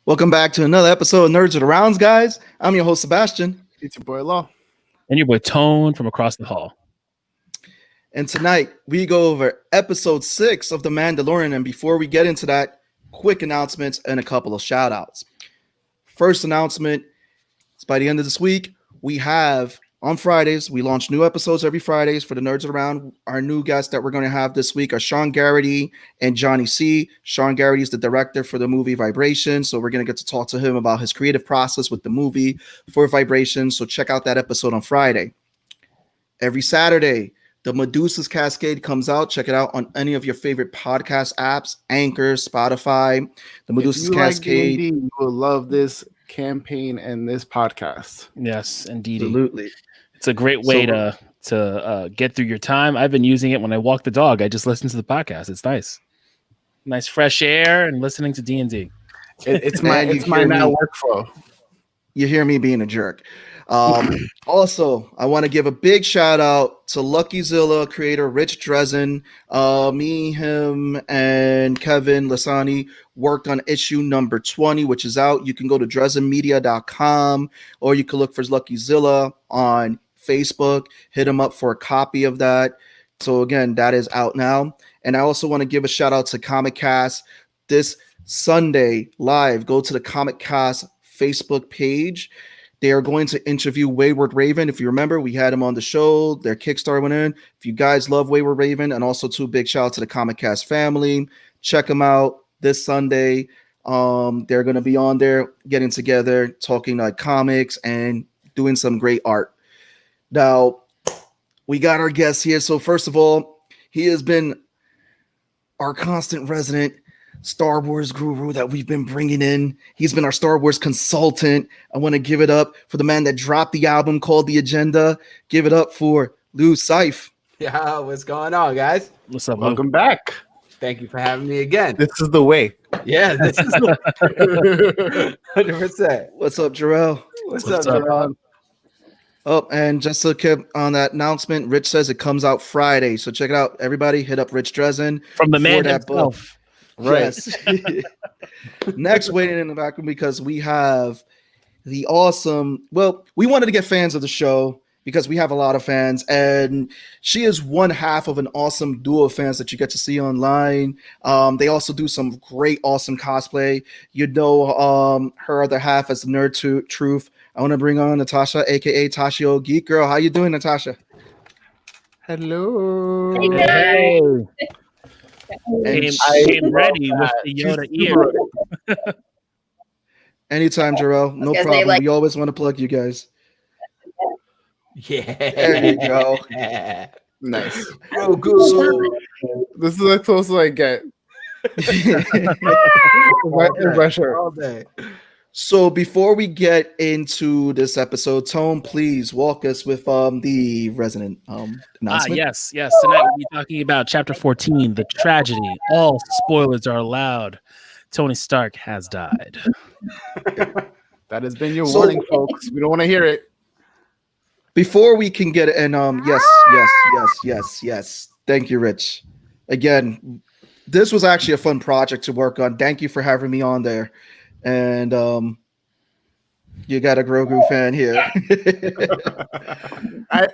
Welcome back to another episode of Nerds of the Rounds, guys. I'm your host, Sebastian. It's your boy, Law. And your boy, Tone, from across the hall. And tonight, we go over episode 6 of The Mandalorian. And before we get into that, quick announcements and a couple of shout-outs. First announcement is by the end of this week, we have, on Fridays, we launch new episodes every Fridays for the Nerds Around. Our new guests that we're going to have this week are Sean Garrity and Johnny C. Sean Garrity is the director for the movie Vibration, so we're going to get to talk to him about his creative process with the movie for Vibration, so check out that episode on Friday. Every Saturday, the Medusa's Cascade comes out. Check it out on any of your favorite podcast apps, Anchor, Spotify. The Medusa's Cascade. Like D&D, you will love this campaign and this podcast. Yes, indeed. Absolutely. It's a great way to get through your time. I've been using it when I walk the dog. I just listen to the podcast. It's nice fresh air and listening to D&D. It's my now workflow. You hear me being a jerk. Also, I want to give a big shout out to LuCyph creator Rich Dresden. Me, him, and Kevin Lasani worked on issue number 20, which is out. You can go to dresdenmedia.com or you can look for LuCyph on Facebook. Hit him up for a copy of that. So again, that is out now. And I also want to give a shout out to Comic Cast this Sunday live. Go to the Comic Cast Facebook page. They are going to interview Wayward Raven. If you remember, we had him on the show. Their Kickstarter went in. If you guys love Wayward Raven, and also two big shout out to the Comic Cast family, check them out this Sunday. They're going to be on there getting together, talking like comics and doing some great art. Now, we got our guest here. So first of all, he has been our constant resident Star Wars guru that we've been bringing in. He's been our Star Wars consultant. I want to give it up for the man that dropped the album called The Agenda. Give it up for LuCyph. Yeah, what's going on, guys? What's up? Welcome back. Thank you for having me again. This is the way. Yeah, this is 100%. What's up, Jarrell? What's What's up, up? Jerome? Oh, and just to keep on that announcement, Rich says it comes out Friday. So check it out. Everybody hit up Rich Dresden. From the for man that book. himself. Right. Yes. Next, waiting in the background because we have the awesome. Well, we wanted to get fans of the show because we have a lot of fans, and she is one half of an awesome duo of fans that you get to see online. They also do some great, awesome cosplay. You know, her other half as the Nerd Truth. I want to bring on Natasha, aka Tashio Geek Girl. How you doing, Natasha? Hello. Hey. And Came ready with the Yoda ear. anytime, Jarrell. No Because problem. they We always want to plug you guys. Yeah. There you go. Nice. Oh, good. So, This is as close as I get. My shirt. All day. So before we get into this episode, Tone, please walk us with the resonant announcement. Yes. Tonight we'll be talking about Chapter 14, The Tragedy. All spoilers are allowed. Tony Stark has died. That has been your So- warning, folks. We don't want to hear it. Before we can get and yes. Thank you, Rich. Again, this was actually a fun project to work on. Thank you for having me on there. And you got a Grogu fan here.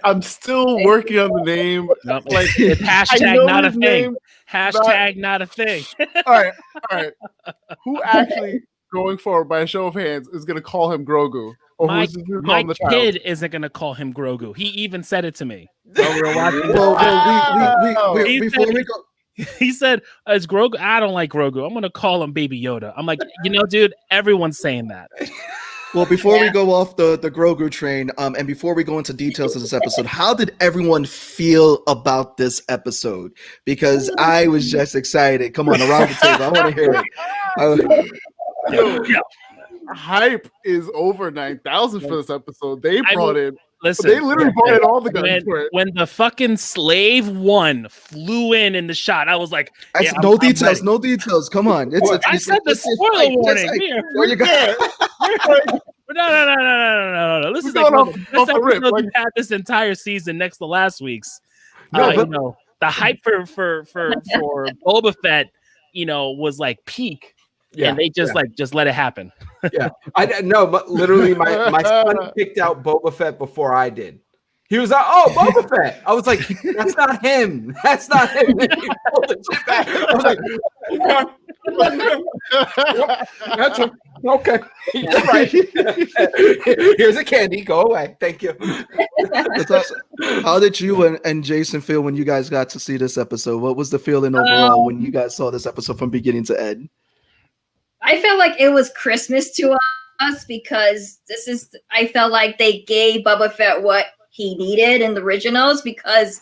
I'm still working on the name. Nope. Like, It's I hashtag know not a his thing. name. Hashtag not a thing. All right. Who actually, going forward, by a show of hands, is going to call him Grogu? Or My, who's going to call my him the child? kid isn't going to call him Grogu. He even said it to me. While we were watching. We He before said- we go. He said, "As Grogu, I don't like Grogu. I'm gonna call him Baby Yoda." I'm like, dude, everyone's saying that. Well, before we go off the Grogu train, and before we go into details of this episode, how did everyone feel about this episode? Because I was just excited. Come on, around the table. I want to hear it. Hype is over 9,000 for this episode. They brought in. Listen, They literally brought in all the guns for it. when the fucking Slave One flew in the shot, I was like, yeah, No I'm details. ready. No details. Come on. I said the spoiler warning. Here. There you go. No. This is We're like going this off the rip, episode like- we've had this entire season next to last week's. No, but- The hype for Boba Fett, was like peak. and they just just let it happen. Yeah, I know, but literally, my son picked out Boba Fett before I did. He was like, "Oh, Boba Fett." I was like, "That's not him. That's not him." And he pulled the chip back. I was like, "That's okay. You're right. Here's a candy. Go away. Thank you." Natasha, how did you and Jason feel when you guys got to see this episode? What was the feeling overall when you guys saw this episode from beginning to end? I felt like it was Christmas to us because I felt like they gave Boba Fett what he needed in the originals, because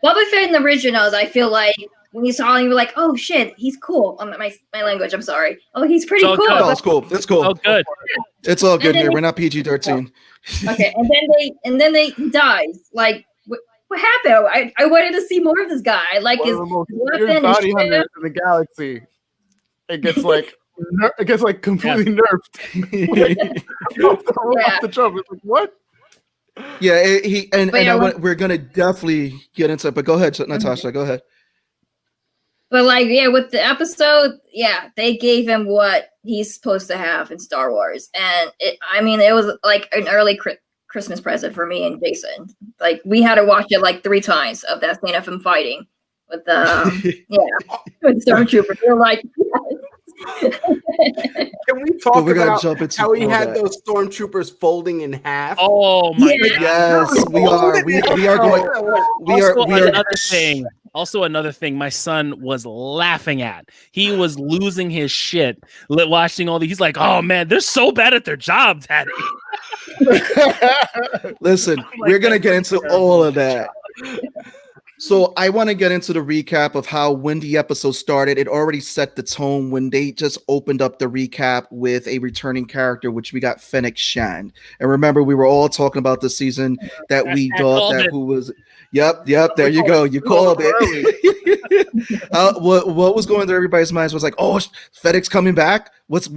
Boba Fett in the originals, I feel like when you saw him, you were like, oh shit, he's cool. My language, I'm sorry. Oh, he's pretty cool. Oh, it's cool. It's cool. Oh, good. It's all good here. We're not PG-13. Okay, and then they dies. Like, what happened? I wanted to see more of this guy. I like his weapon, bounty hunters in the galaxy. It gets like completely nerfed. Off the jump. It's like, what? Yeah, we're gonna definitely get into it. But go ahead, Natasha. Go ahead. But with the episode, they gave him what he's supposed to have in Star Wars, and it was like an early Christmas present for me and Jason. Like, we had to watch it like 3 times of that scene of him fighting with with Stormtroopers. We were like, Can we talk about how he had those stormtroopers folding in half? Oh my god! Yes, we are. We are going. We are. Another thing. Also, another thing my son was laughing at. He was losing his shit watching all these. He's like, "Oh man, they're so bad at their job, Daddy." Listen, we're gonna get into all of that. So I want to get into the recap of how when the episode started. It already set the tone when they just opened up the recap with a returning character, which we got Fennec Shand. And remember, we were all talking about the season that we thought that who was. Yep. There you go. You called it. What was going through everybody's minds was like, oh, Fennec's coming back. What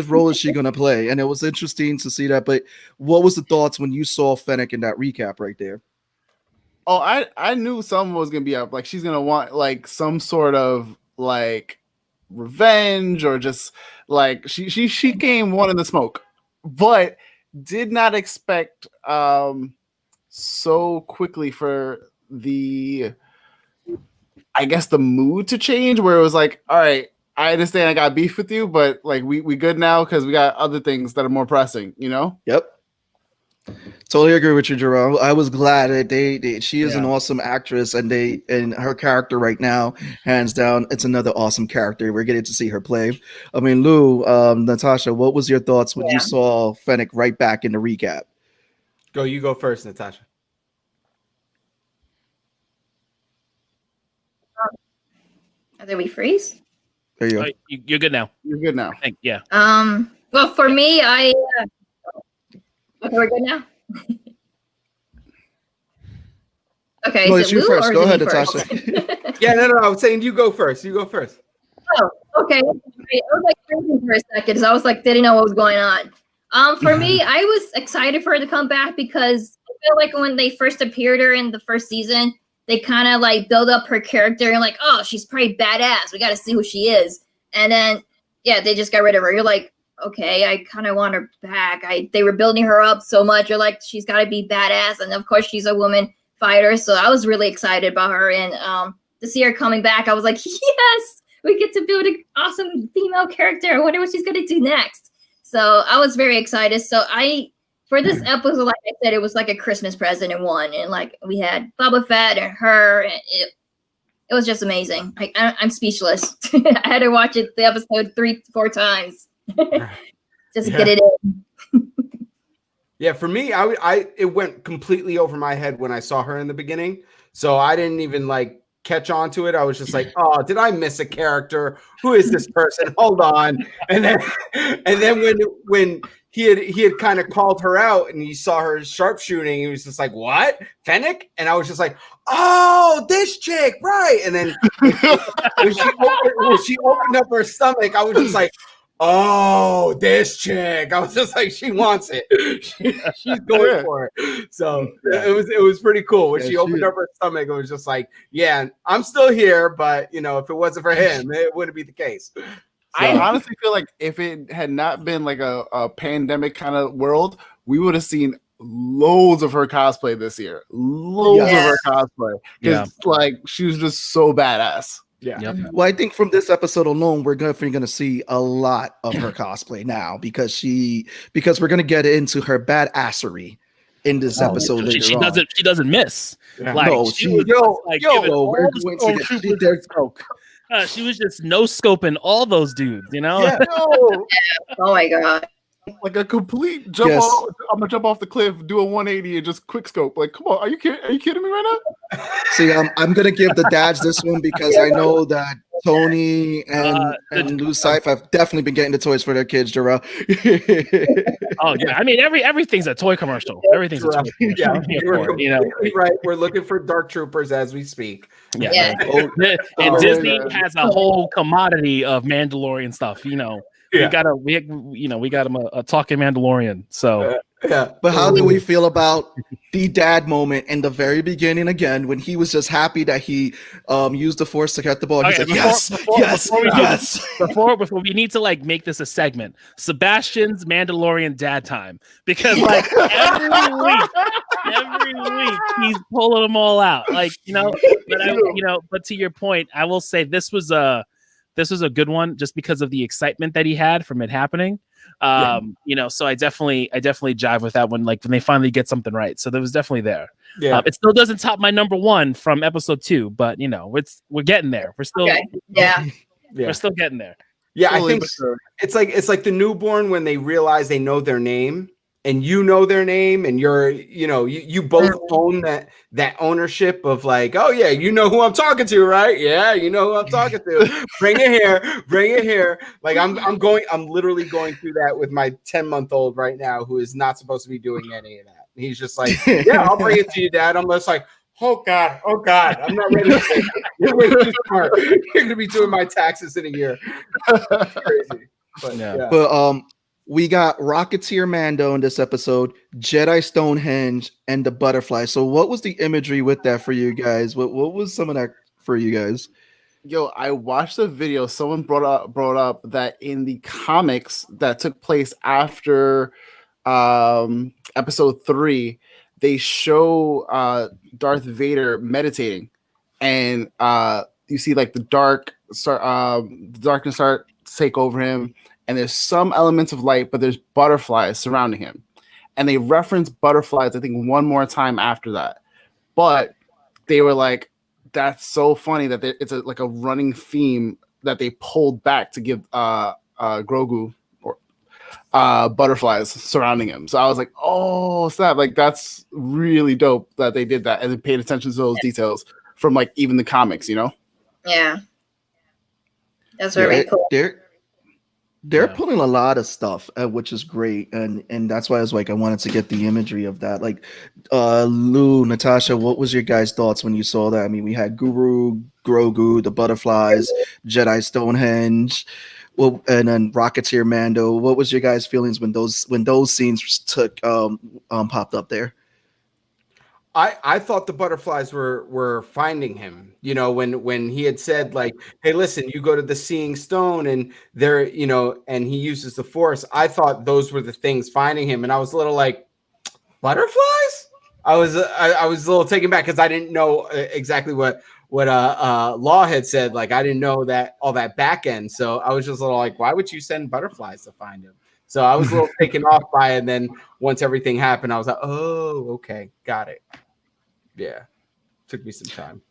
role is she gonna play? And it was interesting to see that. But what was the thoughts when you saw Fennec in that recap right there? Oh, I knew someone was gonna be up. Like, she's gonna want like some sort of like revenge, or just like she came one in the smoke, but did not expect so quickly for the mood to change, where it was like, all right, I understand I got beef with you, but like we good now because we got other things that are more pressing, you know? Yep. Totally agree with you, Jerome. I was glad that she is an awesome actress, and her character right now, hands down, it's another awesome character. We're getting to see her play. I mean, Lou, Natasha, what was your thoughts when you saw Fennec right back in the recap? You go first, Natasha. Did we freeze? There you go. You're good now. You're good now. Yeah. Well, for me, okay, we're good now. Okay, no, is it's it you Lou first. or Go is ahead, it me Natasha. first? No. I was saying you go first. You go first. Oh, okay. I was like thinking for a second, so I was like, didn't know what was going on. For me, I was excited for her to come back because I feel like when they first appeared her in the first season, they kind of like build up her character and like, oh, she's pretty badass. We got to see who she is. And then, they just got rid of her. You're like, okay, I kind of want her back. They were building her up so much. You're like, she's got to be badass. And of course, she's a woman fighter. So I was really excited about her. And to see her coming back, I was like, yes, we get to build an awesome female character. I wonder what she's going to do next. So I was very excited. So for this episode, like I said, it was like a Christmas present in one. And like we had Boba Fett and her. And it was just amazing. I'm speechless. I had to watch the episode 3-4 times. Just get it in. Yeah, for me, it went completely over my head when I saw her in the beginning. So I didn't even like catch on to it. I was just like, oh, did I miss a character? Who is this person? Hold on. And then when he had kind of called her out and he saw her sharpshooting, he was just like, what? Fennec? And I was just like, oh, this chick, right. And then when she opened up her stomach, I was just like, oh, this chick. I was just like, she wants it. She's going for it. So it was pretty cool. When she opened up her stomach, it was just like, yeah, I'm still here, but if it wasn't for him, it wouldn't be the case. I honestly feel like if it had not been like a pandemic kind of world, we would have seen loads of her cosplay this year. Loads of her cosplay. Because like she was just so badass. Yeah. Yep. Well, I think from this episode alone, we're definitely going to see a lot of her cosplay now because we're going to get into her badassery in this episode later she on. doesn't miss. Yeah. Like No, she was like giving all we're the going to get stormtroopers scope. She was just no scoping all those dudes, you know? Yeah. No, Oh my god. like a complete jump Yes. off. I'm gonna jump off the cliff, do a 180, and just quick scope. Like, come on, are you kidding me right now? See, I'm going to give the dads this one because I know that Tony and LuCyph have definitely been getting the toys for their kids, Jarrell. Oh yeah, I mean everything's a toy commercial. Everything's a toy commercial. Yeah, I'm here you're for it, you know. completely right. We're looking for Dark Troopers as we speak. Yeah. And Disney has a whole commodity of Mandalorian stuff. You know, we got him a talking Mandalorian. So Yeah. But how do we feel about the dad moment in the very beginning again when he was just happy that he used the force to get the ball? He's like, before we need to like make this a segment, Sebastian's Mandalorian dad time, because like every week he's pulling them all out, like but to your point, I will say this was a good one just because of the excitement that he had from it happening. So I definitely jive with that one, like when they finally get something right. So that was definitely there. Yeah. It still doesn't top my number one from episode 2, but we're getting there. We're still we're still getting there. Yeah, Slowly I think but surely. it's like the newborn when they realize they know their name and you know their name and you both own that ownership of like, oh yeah, you know who I'm talking to, right? Yeah, you know who I'm talking to. Bring it here. Like I'm literally going through that with my 10-month-old right now who is not supposed to be doing any of that. He's just like, yeah, I'll bring it to you, Dad. I'm just like, oh God, I'm not ready to say you're way too smart. You're gonna be doing my taxes in a year. Crazy. But we got Rocketeer Mando in this episode, Jedi Stonehenge, and the butterfly. So what was the imagery with that for you guys? What was some of that for you guys? Yo, I watched a video. Someone brought up that in the comics that took place after episode 3, they show Darth Vader meditating, and you see like the darkness start to take over him. And there's some elements of light, but there's butterflies surrounding him. And they reference butterflies, I think, one more time after that. But they were like, that's so funny that it's like a running theme that they pulled back to give Grogu or butterflies surrounding him. So I was like, oh, snap. Like, that's really dope that they did that and they paid attention to those details from like even the comics, you know? Yeah. That's very cool. They're pulling a lot of stuff, which is great, and that's why I was like, I wanted to get the imagery of that. Like, Lou, Natasha, what was your guys' thoughts when you saw that? I mean, we had Guru, Grogu, the butterflies, Jedi Stonehenge, and then Rocketeer Mando. What was your guys' feelings when those scenes popped up there? I thought the butterflies were finding him, when he had said like, hey, listen, you go to the Seeing Stone and there, and he uses the Force. I thought those were the things finding him. And I was a little like, butterflies? I was a little taken back because I didn't know exactly what Law had said. Like, I didn't know that all that back end. So I was just a little like, why would you send butterflies to find him? So I was a little taken off by it. And then once everything happened, I was like, oh, okay, got it. Yeah, took me some time.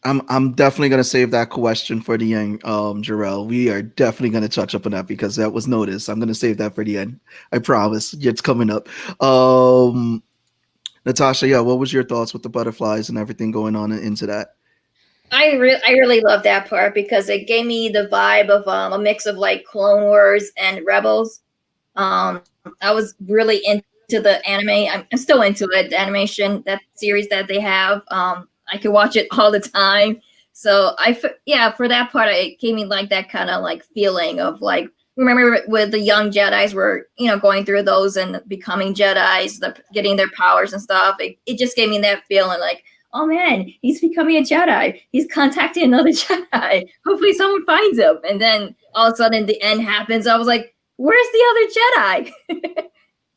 I'm definitely gonna save that question for the end, Jarrell. We are definitely gonna touch up on that because that was noticed. I'm gonna save that for the end. I promise. It's coming up. Natasha, what was your thoughts with the butterflies and everything going on into that? I really love that part because it gave me the vibe of a mix of like Clone Wars and Rebels. I was really into the anime. I'm still into it. The animation, that series that they have. I can watch it all the time. So for that part, it gave me like that kind of like feeling of like, remember with the young Jedis were, going through those and becoming Jedis, getting their powers and stuff. It just gave me that feeling like, oh man, he's becoming a Jedi. He's contacting another Jedi. Hopefully someone finds him. And then all of a sudden the end happens. I was like, where's the other Jedi?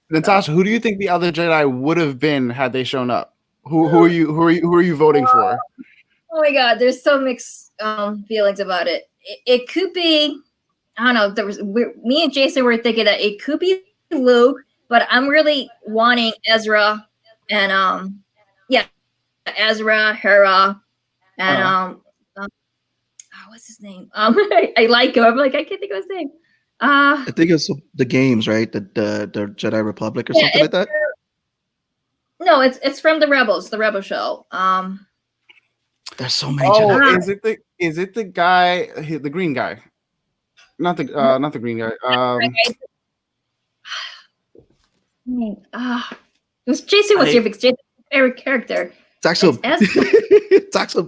Natasha, who do you think the other Jedi would have been had they shown up? Who are you voting for? Oh my god, there's so mixed feelings about it. It could be, I don't know. Me and Jason were thinking that it could be Luke, but I'm really wanting Ezra and Ezra, Hera, and what's his name? I like him. I'm like, I can't think of his name. I think it's the games, right? The Jedi Republic or something like that. No, it's from the Rebels, the Rebel show. There's so many Jedi. Is it the guy, the green guy? Not the green guy. Jason was here because Jason's favorite character. It's actually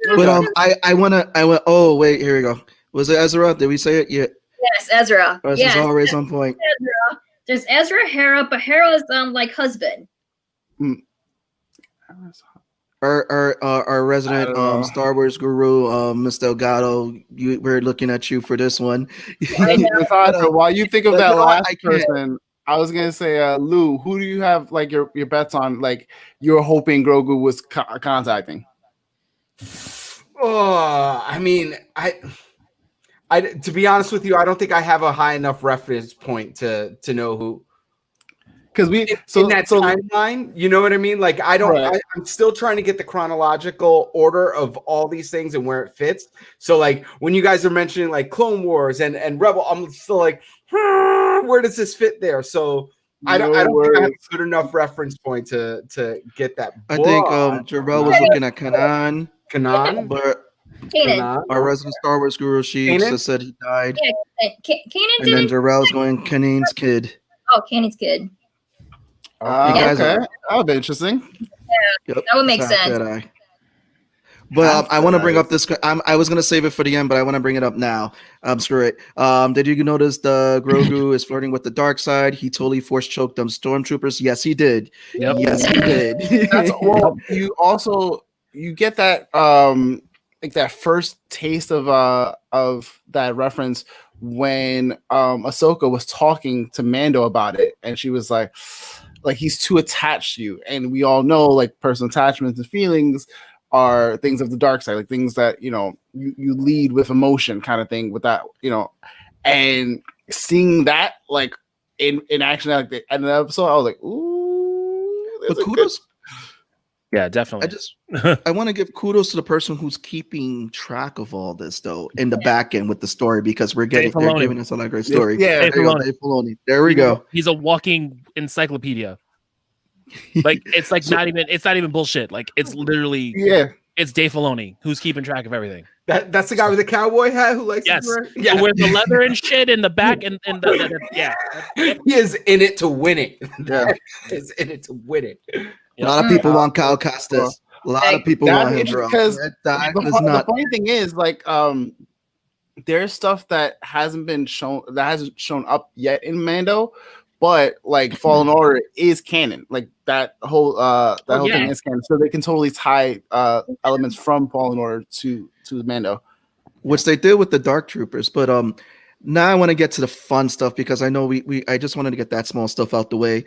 but I want oh wait, here we go. Was it Ezra? Did we say it? Yeah. Yes, Ezra. Yes, always on point. Ezra. There's Ezra, Hera, but Hera's like husband. Our resident Star Wars guru, Mr. Delgado, we're looking at you for this one. Natasha, while you think of that last person, I was gonna say, Lou, who do you have like your bets on? Like you're hoping Grogu was contacting? Oh, I mean, I to be honest with you, I don't think I have a high enough reference point to know who. Because in that timeline, you know what I mean? Like I'm still trying to get the chronological order of all these things and where it fits. So like when you guys are mentioning like Clone Wars and Rebel, I'm still like, where does this fit there? So I don't think I have a good enough reference point to get that. I think Jarrell was looking at Kanan, but Kanan. Our resident Star Wars guru Sheeks said he died. Yeah, Kanan. And then Jarrell's going Kanan's kid. Oh, Kanan's kid. Okay, that would be interesting. Yeah, that would make sense. Jedi. But I want to bring up this. I was going to save it for the end, but I want to bring it up now. Screw it. Did you notice the Grogu is flirting with the dark side? He totally force choked them stormtroopers. Yes, he did. Yep. Yes, he did. That's you get that like that first taste of that reference when Ahsoka was talking to Mando about it, and she was like he's too attached to you, and we all know like personal attachments and feelings are things of the dark side, like things that you lead with emotion kind of thing with that, and seeing that like in action like the end of the episode, I was like, ooh, but kudos. Yeah, definitely. I want to give kudos to the person who's keeping track of all this though in the back end with the story, because they're giving us a great story. Yeah, Dave Filoni. There we go. He's a walking encyclopedia. Like it's like it's not even bullshit. Like it's literally it's Dave Filoni who's keeping track of everything. That's the guy with the cowboy hat who likes to wear the leather and shit in the back and he is in it to win it. Is in it to win it. A lot of people want Cal Kestis. A lot of people want him, bro. Because the funny thing is, like, there's stuff that hasn't shown up yet in Mando, but like Fallen Order is canon. Like that whole thing is canon, so they can totally tie elements from Fallen Order to Mando, which they did with the Dark Troopers. But now I want to get to the fun stuff, because I know I just wanted to get that small stuff out the way.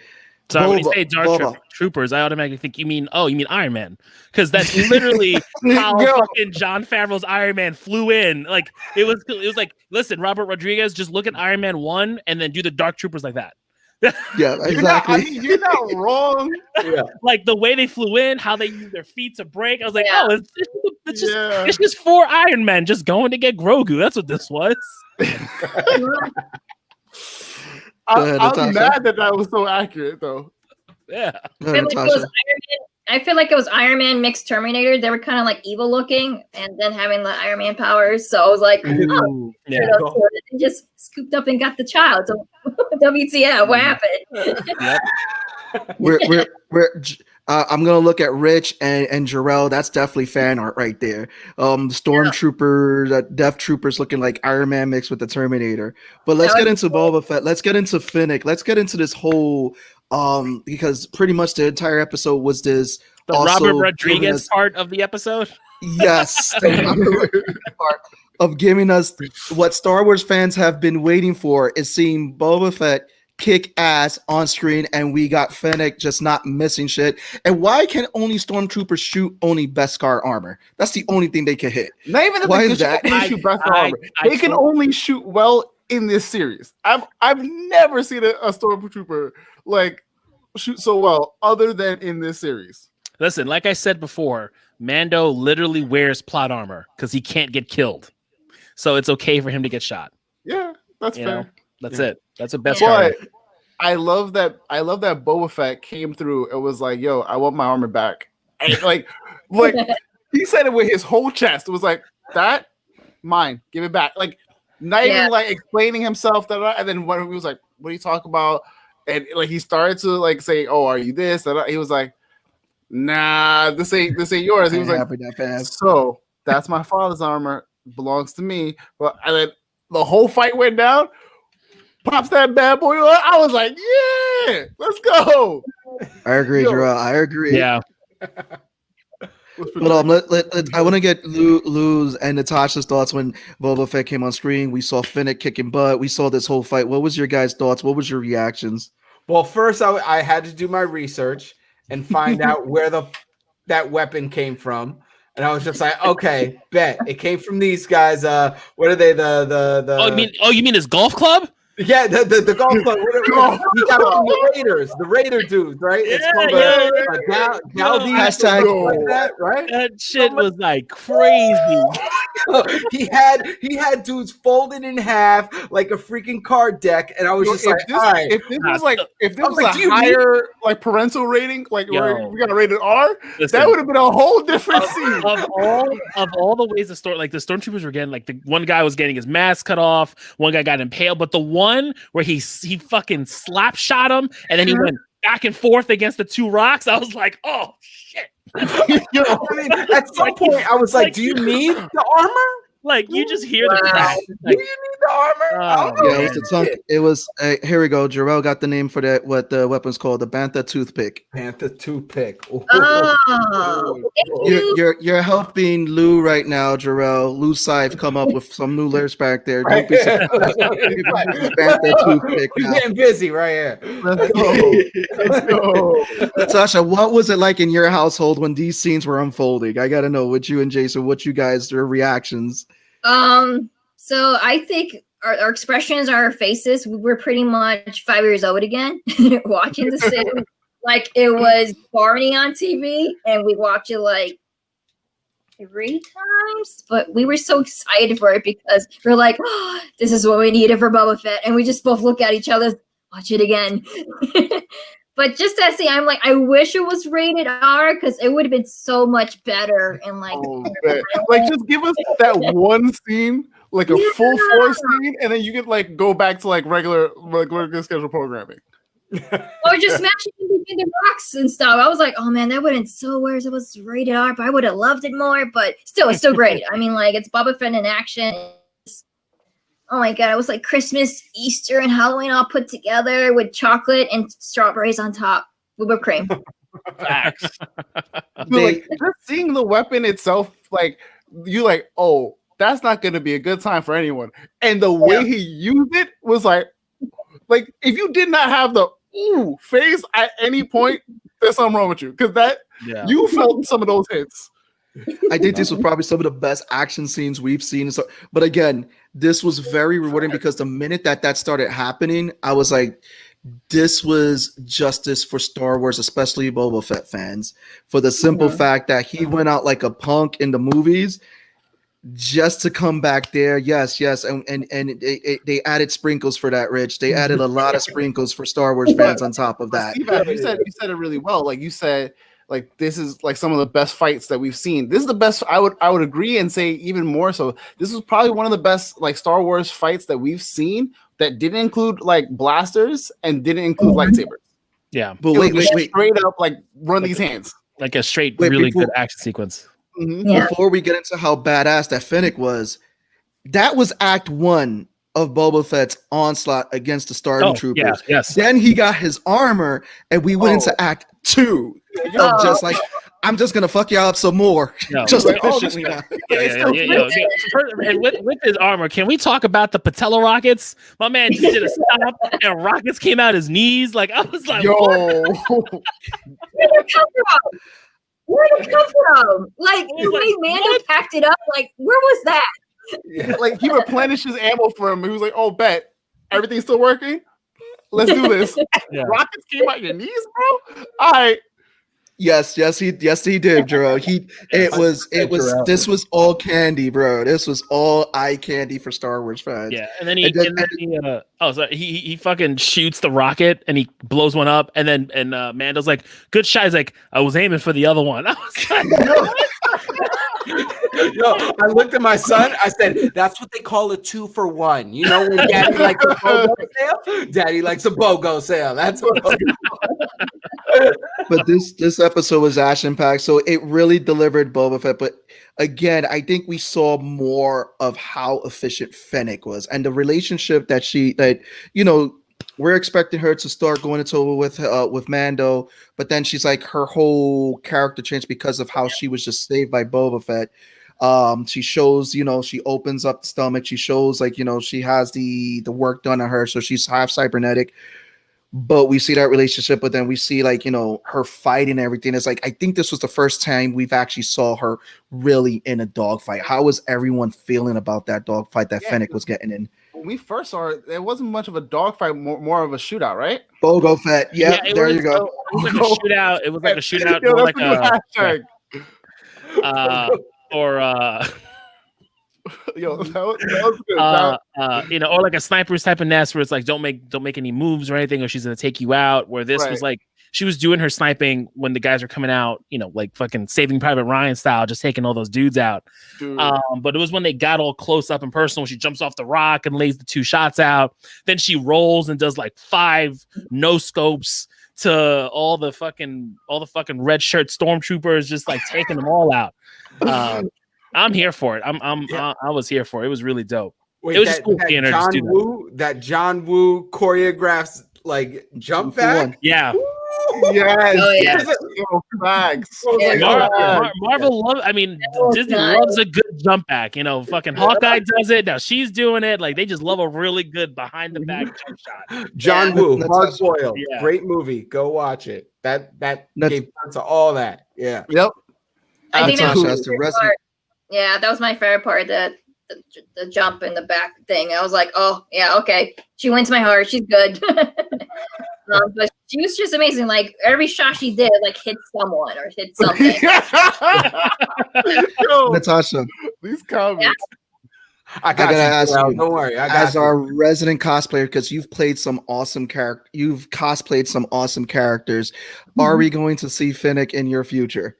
So when you say Dark Troopers, I automatically think you mean Iron Man, because that's literally how fucking Jon Favreau's Iron Man flew in. Like it was like, listen, Robert Rodriguez, just look at Iron Man 1 and then do the Dark Troopers like that. Yeah, exactly. You're not wrong. Yeah. Like the way they flew in, how they used their feet to break. I was like, it's just 4 Iron Men just going to get Grogu. That's what this was. I'm mad that was so accurate, though. Yeah. I feel like it was Iron Man mixed Terminator. They were kind of like evil looking, and then having the Iron Man powers. So I was like, they just scooped up and got the child. So WTF? What happened? I'm gonna look at Rich and Jarrell. That's definitely fan art right there. Stormtrooper, Death Troopers looking like Iron Man mixed with the Terminator. But let's get into Boba Fett. Let's get into Finnick. Let's get into this whole Because pretty much the entire episode was this The also Robert giving Rodriguez us- part of the episode. Yes, the Robert Rodriguez part of giving us what Star Wars fans have been waiting for is seeing Boba Fett kick ass on screen, and we got Fennec just not missing shit. And why can only stormtroopers shoot only Beskar armor? That's the only thing they can hit. Not even that Why they is can that? only shoot best I- armor. I They can told- only shoot well in this series. I've never seen a stormtrooper like shoot so well other than in this series. Listen, like I said before, Mando literally wears plot armor because he can't get killed. So it's okay for him to get shot. Yeah, that's You fair. know, that's it. That's what best But I love that Boba Fett came through. It was like, yo, I want my armor back. And like he said it with his whole chest. It was like, that mine, give it back. Like not Yeah. even like explaining himself that. And then when he was like, what do you talk about? And like he started to like say, oh, are you this? And he was like, nah, this ain't yours. He was like, Happy that fast. so that's my father's armor, belongs to me. Well, and then the whole fight went down. Pops that bad boy on. I was like, yeah, let's go. I agree, Yo. Jarrell. I agree. Yeah. But I want to get Lou's and Natasha's thoughts when Boba Fett came on screen. We saw Fennec kicking butt. We saw this whole fight. What was your guys' thoughts? What was your reactions? Well, first I had to do my research and find out where that weapon came from. And I was just like, okay, bet it came from these guys. What are they? The You mean his golf club? yeah, the golf club. He got it from the Raider dudes, right? It's called Galdi Hashtag- like that, right? That shit was like crazy. he had dudes folded in half like a freaking card deck, and I was just like, all right. if this was like, do a you higher like parental rating, like where we got a rated R, Listen, that would have been a whole different scene. of all the ways the stormtroopers were getting, like the one guy was getting his mask cut off, one guy got impaled, but the one where he fucking slap shot him and then he went back and forth against the two rocks, I was like, oh shit. Yo, I mean, at some point, I was like, do you need the armor? Like you just hear the Wow. crack. Do Like, you need the armor? I don't know. Yeah, it was the tongue. It was here we go. Jarrell got the name for that. What the weapon's called? The Bantha toothpick. Panther toothpick. Oh, You're helping Lou right now, Jarrell. LuCyph come up with some new lyrics back there. Don't be surprised. Bantha toothpick. We're Now. getting busy right here. let's go. Let's go. Natasha, what was it like in your household when these scenes were unfolding? I got to know what you and Jason, what you guys, their reactions. So I think our expressions, our faces, we were pretty much 5 years old again, watching the scene. Like it was Barney on TV, and we watched it like 3 times. But we were so excited for it because we're like, oh, this is what we needed for Boba Fett, and we just both look at each other, watch it again. But just that scene, I'm like, I wish it was rated R because it would have been so much better. And like, Oh, man. Like just give us that one scene, like a full force scene, and then you could like go back to like regular schedule programming. or just smashing between the rocks and stuff. I was like, oh man, that would have been so weird. It was rated R, but I would have loved it more. But still, it's still great. I mean, like it's Boba Fett in action. Oh my god, it was like Christmas, Easter, and Halloween all put together with chocolate and strawberries on top with whipped cream. facts. Like just seeing the weapon itself, like you like, oh, that's not gonna be a good time for anyone. And the way he used it was like if you did not have the ooh face at any point, there's something wrong with you because that you felt some of those hits. I think this was probably some of the best action scenes we've seen. So, but again, this was very rewarding because the minute that started happening, I was like, this was justice for Star Wars, especially Boba Fett fans, for the simple fact that he went out like a punk in the movies just to come back there. Yes. And they added sprinkles for that, Rich. They added a lot of sprinkles for Star Wars fans on top of that. Steve, you said it really well. Like you said, like this is like some of the best fights that we've seen. This is the best. I would agree and say even more so. This is probably one of the best like Star Wars fights that we've seen that didn't include like blasters and didn't include lightsabers. Yeah, But It was wait. just straight up like run these hands. like a straight, Wait, really before- good action sequence. Mhm. Yeah. Before we get into how badass that Fennec was, that was Act 1 of Boba Fett's onslaught against the Stormtroopers. Yeah, yes. Then he got his armor, and we went into Act 2 of just like, I'm just gonna fuck y'all up some more, just efficiently now. Yeah. And with his armor, can we talk about the patella rockets? My man just did a stop, and rockets came out his knees. Like I was like, Yo, where'd it come from? Where'd it come from? Like the way Mando packed it up, like where was that? Yeah. Like he replenished his ammo for him. He was like, "Oh, bet everything's still working. Let's do this." Yeah. Rockets came out your knees, bro. All right. Yes, he did, Jero. This was all candy, bro. This was all eye candy for Star Wars fans. Yeah, and then he fucking shoots the rocket and he blows one up, and then Mando's like, "Good shot." He's like, "I was aiming for the other one." I was like, Yo, I looked at my son. I said, "That's what they call a 2-for-1." You know, when Daddy likes a BOGO sale, Daddy likes a BOGO sale. That's what. But this episode was action packed, so it really delivered Boba Fett. But again, I think we saw more of how efficient Fennec was, and the relationship that we're expecting her to start going into with Mando, but then she's like her whole character changed because of how she was just saved by Boba Fett. She shows, she opens up the stomach. She shows she has the work done on her, so she's half cybernetic. But we see that relationship, but then we see her fighting and everything. It's like I think this was the first time we've actually saw her really in a dogfight. How was everyone feeling about that dogfight that Fennec was getting in? When we first saw it, it wasn't much of a dogfight, more of a shootout, right? Boba Fett, yeah, there you go. It was like a shootout. It was like a shootout, more like a hashtag. Yo, that was good. Or like a sniper's type of nest where it's like don't make any moves or anything, or she's gonna take you out. Where this was like she was doing her sniping when the guys were coming out, like fucking Saving Private Ryan style, just taking all those dudes out. But it was when they got all close up and personal. She jumps off the rock and lays the 2 shots out. Then she rolls and does like 5 no scopes to all the fucking red shirt stormtroopers, just like taking them all out. I'm here for it. I was here for it. It was really dope. Wait, it was just cool seeing her just do that John Woo choreographs like jump back. Yeah. Yes. Oh, yeah. Facts. Marvel loves. I mean, Disney loves a good jump back. Fucking Hawkeye does it. Now she's doing it. Like they just love a really good behind the back jump shot. John Woo, Hard Boiled. Yeah. Great movie. Go watch it. That gave to all that. Yeah. Yep. I think that was the Resident. Yeah, that was my favorite part. The jump in the back thing. I was like, oh yeah, okay. She wins my heart. She's good. But she was just amazing. Like every shot she did, like hit someone or hit something. Natasha, these comments. Yeah. I gotta ask you. Don't worry. As our resident cosplayer, because you've played some awesome you've cosplayed some awesome characters. Are we going to see Fennec in your future?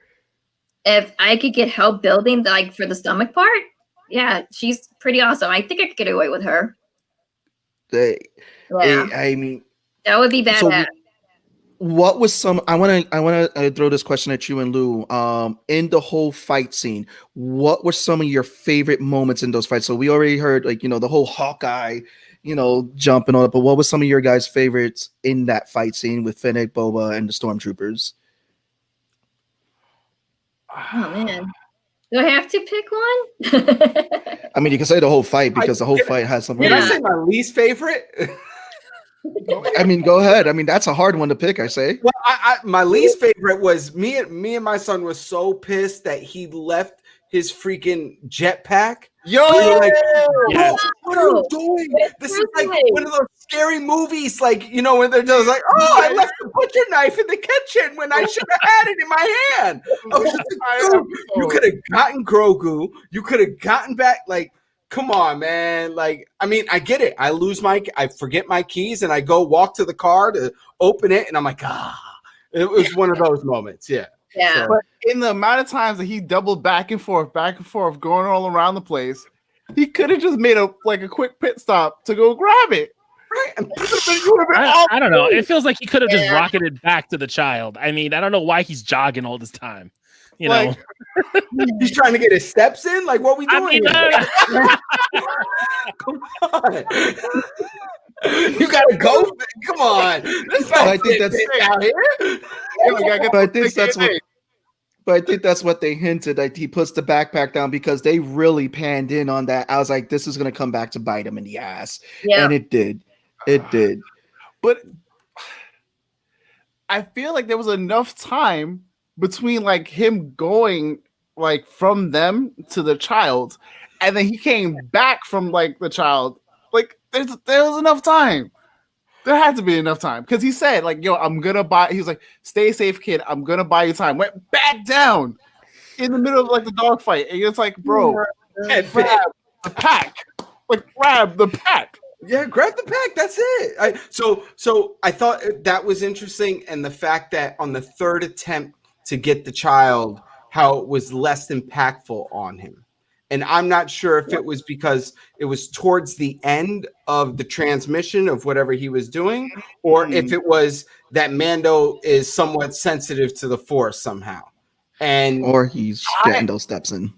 If I could get help building for the stomach part, yeah, she's pretty awesome. I think I could get away with her. I mean, that would be badass. So what was some? I want to throw this question at you and Lou. In the whole fight scene, what were some of your favorite moments in those fights? So we already heard the whole Hawkeye, jump and all that. But what was some of your guys' favorites in that fight scene with Fennec, Boba, and the Stormtroopers? Oh man, do I have to pick one? I mean, you can say the whole fight because the whole fight has some. Can I say my least favorite? I mean, go ahead. I mean, that's a hard one to pick. I say. Well, my least favorite was me and my son was so pissed that he left his freaking jetpack. Yo, like, what are you doing? This is like one of those scary movies, like when they're just like, oh, I left the butcher knife in the kitchen when I should have had it in my hand. I was just like, dude, you could have gotten Grogu. You could have gotten back. Like, come on, man. Like, I mean, I get it. I forget my keys, and I go walk to the car to open it, and I'm like, it was one of those moments. Yeah. Yeah. So, but in the amount of times that he doubled back and forth, going all around the place, he could have just made a quick pit stop to go grab it. Right. I don't know. It feels like he could have just rocketed back to the child. I mean, I don't know why he's jogging all this time. you Like, know. He's trying to get his steps in. Like, what we I doing? mean, here? Come on. You gotta go. Come on. This is I think that's- out here. But I think that's what. But I think that's what they hinted. Like he puts the backpack down because they really panned in on that. I was like, this is gonna come back to bite him in the ass, Yeah. and it did. It did. But I feel like there was enough time between like him going like from them to the child, and then he came back from like the child. Like there was enough time. There had to be enough time because he said like, "Yo, I'm gonna buy." He was like, "Stay safe, kid. I'm gonna buy you time." Went back down in the middle of like the dogfight, and it's like, bro, grab the pack. Like grab the pack. Yeah, grab the pack. That's it. So I thought that was interesting, and the fact that on the third attempt to get the child, how it was less impactful on him. And I'm not sure if it was because it was towards the end of the transmission of whatever he was doing, or if it was that Mando is somewhat sensitive to the Force somehow. And Or he's getting those steps in.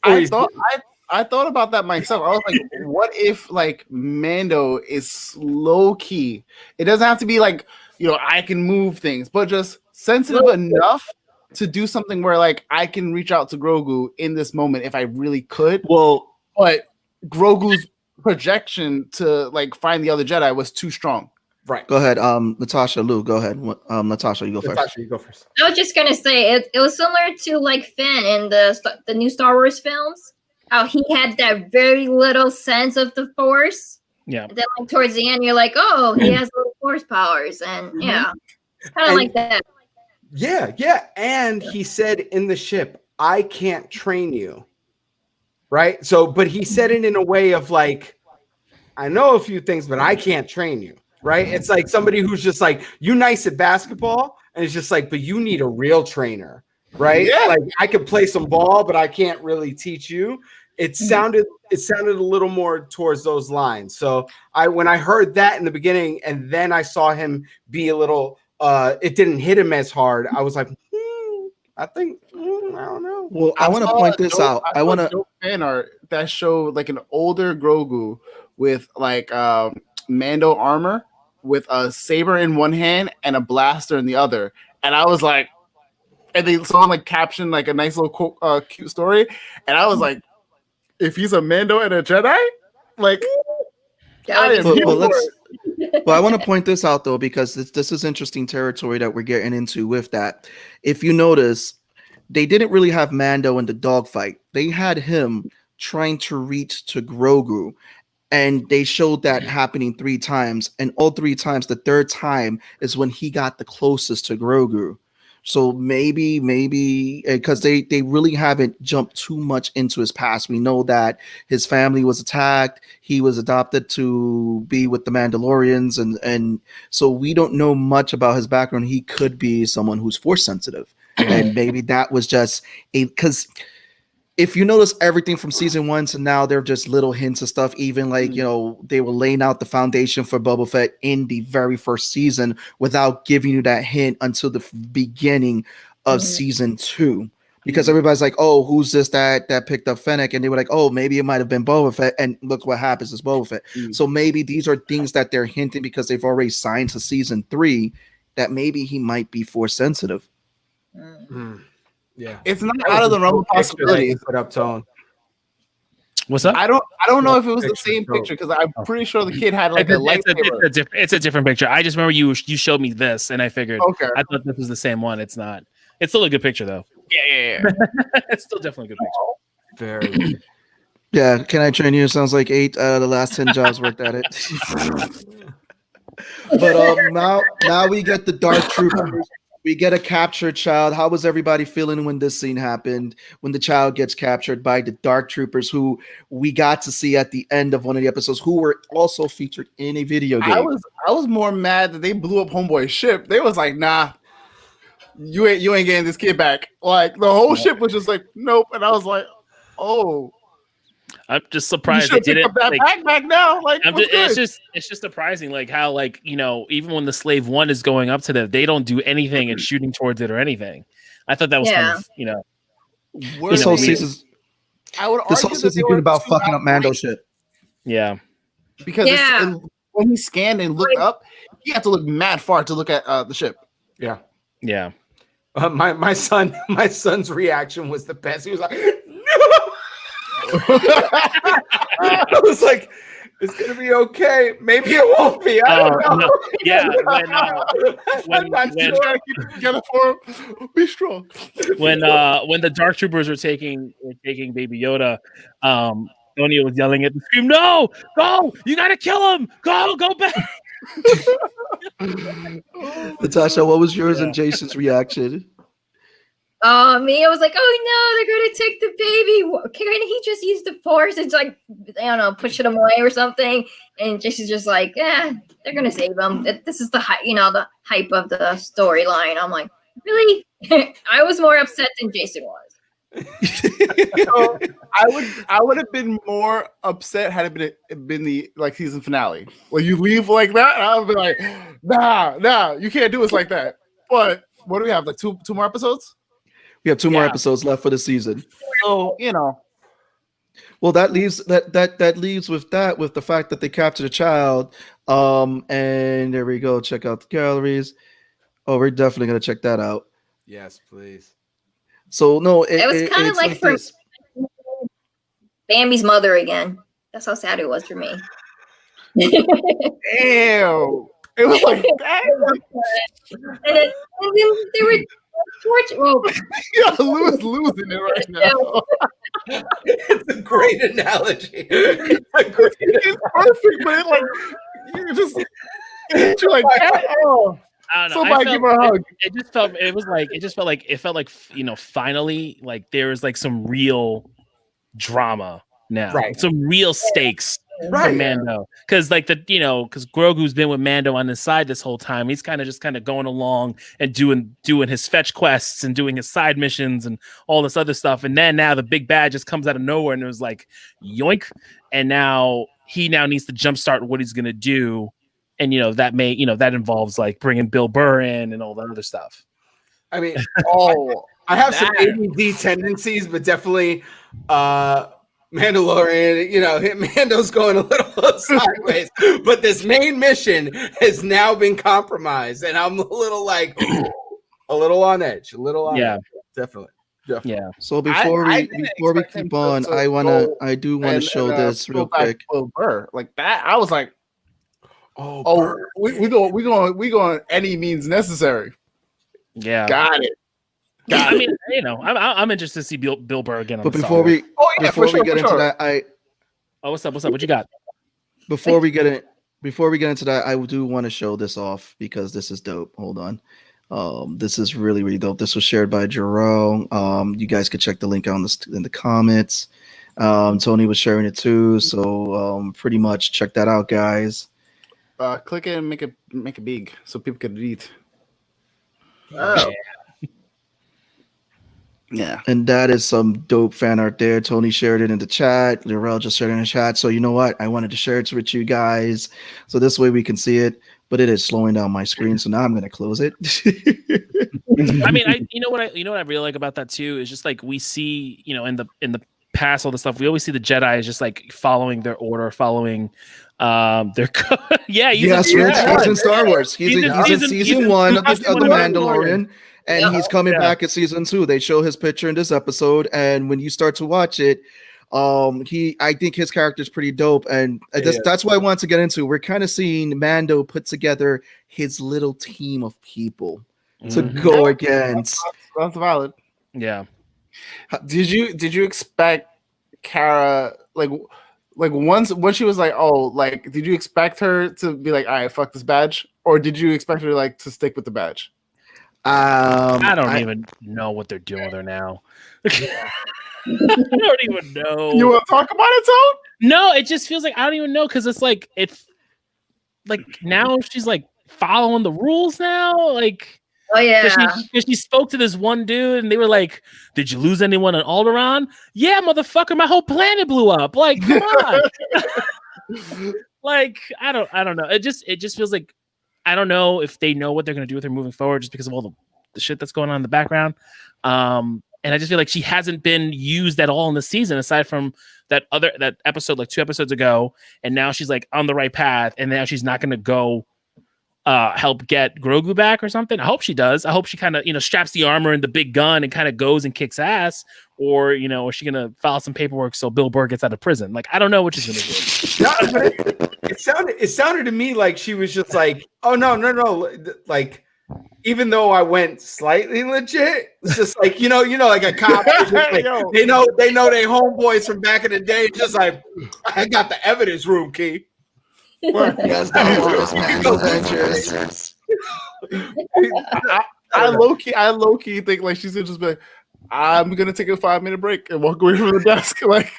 I thought about that myself. I was like, what if like Mando is low key? It doesn't have to be like, you know, I can move things, but just sensitive enough to do something where like I can reach out to Grogu in this moment if I really could. Well, But Grogu's projection to like find the other Jedi was too strong. right. go ahead. Natasha, Lou, go ahead. Natasha, you go first. Natasha, you go first. I was just gonna say it was similar to like Finn in the new Star Wars films. How he had that very little sense of the Force. Yeah. And then like towards the end, you're like, oh, he has little Force powers, and yeah, it's kind of And- like that. Yeah. And he said in the ship, I can't train you. Right. So, but he said it in a way of like, I know a few things, but I can't train you. Right. It's like somebody who's just like, you nice at basketball. And it's just like, but you need a real trainer. Right. Yeah. Like I could play some ball, but I can't really teach you. It sounded a little more towards those lines. So when I heard that in the beginning, and then I saw him be a little, it didn't hit him as hard. I was like, I think I don't know. Well, I want to point this out. I want to. fan art that showed like an older Grogu with like Mando armor with a saber in one hand and a blaster in the other, and I was like, and they someone like captioned like a nice little cute story, and I was like, if he's a Mando and a Jedi, like, I am here for it. Well, I want to point this out though, because this is interesting territory that we're getting into with that. If you notice, they didn't really have Mando in the dogfight. They had him trying to reach to Grogu, and they showed that happening 3 times. And all 3 times, the third time is when he got the closest to Grogu. So maybe because they really haven't jumped too much into his past. We know that his family was attacked. He was adopted to be with the Mandalorians, and so we don't know much about his background. He could be someone who's Force sensitive, and maybe that was just because if you notice everything from season 1 to now, they're just little hints of stuff. Even like, you know, they were laying out the foundation for Boba Fett in the very first season without giving you that hint until the beginning of season 2. Because everybody's like, oh, who's this that picked up Fennec? And they were like, oh, maybe it might have been Boba Fett. And look what happens, it's Boba Fett. So maybe these are things that they're hinting because they've already signed to season 3 that maybe he might be Force sensitive. Yeah, It's not out of the realm of possibilities. Put up tone. What's up? I don't know if it was the same picture because I'm pretty sure the kid had like a lightsaber. It's a different picture. I just remember you showed me this, and I figured I thought this was the same one. It's not. It's still a good picture though. Yeah. It's still definitely a good picture. Very good. Yeah, can I train you? Sounds like 8 out of the last 10 jobs worked at it. But now we get the Dark Troopers. We get a captured child. How was everybody feeling when this scene happened? When the child gets captured by the Dark Troopers, who we got to see at the end of one of the episodes, who were also featured in a video game. I was more mad that they blew up Homeboy's ship. They was like, nah, you ain't getting this kid back. Like the whole ship was just like, nope. And I was like, oh. I'm just surprised they they didn't. Pick up that backpack now. Like it's just surprising, like how, like, you know, even when the Slave One is going up to them, they don't do anything and shooting towards it or anything. I thought that was kind of, you know, This whole season's I would this whole argue that season's they been were about too fucking up Mando outright, shit. Yeah. because Yeah. when he scanned and looked up, he had to look mad far to look at the ship. Yeah. Yeah. My son's reaction was the best. He was like, "No!" I was like, "It's gonna be okay. Maybe it won't be. I don't know." No. Yeah. I'm not sure. Gotta keep it together for him. Be strong. When the Dark Troopers were taking Baby Yoda, Tony was yelling at the scream, "No, go! You gotta kill him! Go back!" Natasha, what was yours and Jason's reaction? Me, I was like, oh no, they're gonna take the baby. Can't he just use the force? It's like, I don't know, push it away or something. And Jason's just like, they're gonna save him. This is the hype, the hype of the storyline. I'm like, really? I was more upset than Jason was. So I would have been more upset had it been the season finale. When you leave like that, I would be like, nah, you can't do us like that. But what do we have? Like two more episodes? We have 2 more episodes left for the season. So Well, that leaves that leaves with the fact that they captured a child. And there we go. Check out the galleries. Oh, we're definitely gonna check that out. Yes, please. So no, It was kind of it's like for this. Bambi's mother again. That's how sad it was for me. damn. It was like that. and then they were torture. Well, Lou's losing it right now. It's a great analogy. It's perfect, but you're like, oh. I don't know. Somebody give her a hug. It just felt like finally, like there was like some real drama now, Right. some real stakes for Right. Mando, because because Grogu's been with Mando on his side this whole time. He's kind of going along and doing his fetch quests and doing his side missions and all this other stuff, and then now the big bad just comes out of nowhere and it was like yoink, and now he needs to jumpstart what he's gonna do. And that that involves like bringing Bill Burr in and all that other stuff. I mean, I have some ADD tendencies, but definitely Mandalorian, Mando's going a little sideways. But this main mission has now been compromised, and I'm a little on edge. Definitely. Yeah. So before we keep on, I do want to show this real quick. Bill Burr, like that, I was like, Burr. we going any means necessary. Yeah. Got it. I mean, I'm interested to see Bill Burr again. But before we get into that, what's up? What you got? Before we get into that, I do want to show this off because this is dope. Hold on. This is really, really dope. This was shared by Jerome. You guys could check the link out in the comments. Tony was sharing it too. So pretty much check that out, guys. Click it and make it big so people can read. oh, Yeah. And that is some dope fan art there. Tony shared it in the chat. Lorel just shared it in the chat. So you know what? I wanted to share it with you guys. So this way we can see it. But it is slowing down my screen. So now I'm gonna close it. I mean, you know what I really like about that too is just like we see, in the past, all the stuff, we always see the Jedi is just like following their order, following their he's in Star Wars. He's in season 1 of the Mandalorian. And he's coming back at season 2. They show his picture in this episode, and when you start to watch it, I think his character is pretty dope, and that's why I want to get into. We're kind of seeing Mando put together his little team of people to go against. That's valid. Yeah. Did you expect Cara like once when she was like, oh, like, did you expect her to be like, all right, fuck this badge, or did you expect her like to stick with the badge? I don't even know what they're doing with her now. I don't even know. You want to talk about it, Tone? No, it just feels like I don't even know because it's like now she's like following the rules now. Like, oh yeah. She spoke to this one dude and they were like, "Did you lose anyone on Alderaan?" Yeah, motherfucker, my whole planet blew up. Like, come on. Like, I don't know. It just feels like I don't know if they know what they're gonna do with her moving forward just because of all the shit that's going on in the background. And and I just feel like she hasn't been used at all in the season, aside from that episode like 2 episodes ago, and now she's like on the right path, and now she's not going to go help get Grogu back or something. I hope she does. I hope she kind of, straps the armor and the big gun and kind of goes and kicks ass, or is she gonna file some paperwork so Bill Burr gets out of prison? Like, I don't know what she's gonna do. It sounded to me like she was just like, oh no, like, even though I went slightly legit, it's just like like a cop. Like, they know they homeboys from back in the day. Just like, I got the evidence room key. Yes, I low key think like she's gonna just be like, I'm gonna take a 5-minute break and walk away from the desk. Like,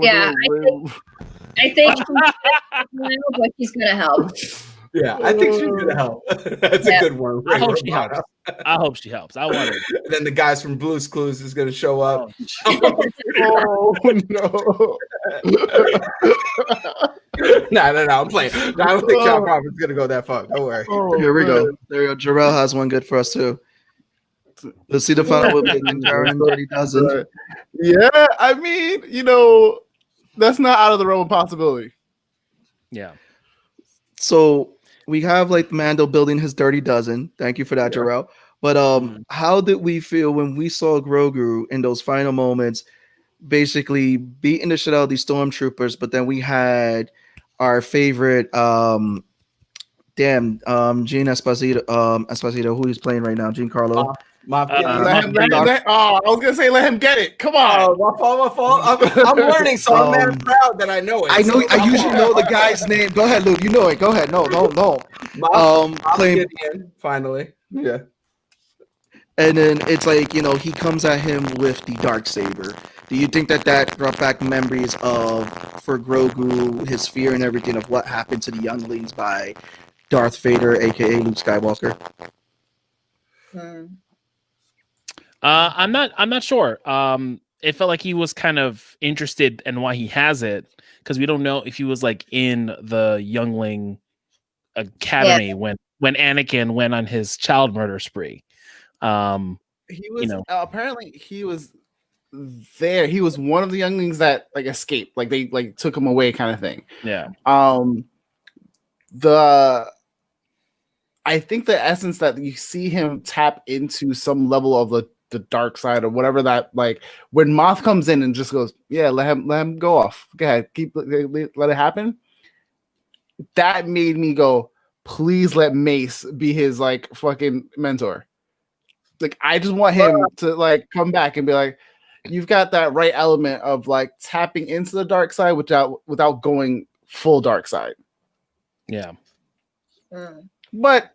yeah, I think but she's gonna help. Yeah, I think she's gonna help. That's a good one. I hope she helps. I want her. And then the guys from Blue's Clues is gonna show up. Oh no! No, I'm playing. I don't think John Crawford's gonna go that far. Don't worry. Here we go. There we go. Jarrell has one good for us too. Let's see the final whip and Darren 30 doesn't. Yeah, I mean, that's not out of the realm of possibility. Yeah. So we have like Mando building his dirty dozen. Thank you for that, Jarrell. But how did we feel when we saw Grogu in those final moments, basically beating the shit out of these stormtroopers? But then we had our favorite, Gene Esposito, who he's playing right now, Giancarlo. I was gonna say, let him get it. Come on. My fault. I'm learning, so I'm mad proud that I know it. I usually know the guy's name. Go ahead, Luke. You know it. Go ahead. No. Playing Gideon, finally. Yeah. And then it's like, he comes at him with the Darksaber. Do you think that brought back memories for Grogu, his fear and everything of what happened to the younglings by Darth Vader, aka Luke Skywalker? I'm not sure. It felt like he was kind of interested in why he has it, because we don't know if he was like in the youngling academy when Anakin went on his child murder spree. He was apparently he was there. He was one of the younglings that like escaped, like they like took him away, kind of thing. Yeah. I think the essence that you see him tap into some level of the dark side or whatever, that like when Moth comes in and just goes, yeah, let him go off. Go ahead, let it happen. That made me go, please let Mace be his like fucking mentor. Like, I just want him to like come back and be like, you've got that right element of like tapping into the dark side without going full dark side. Yeah. But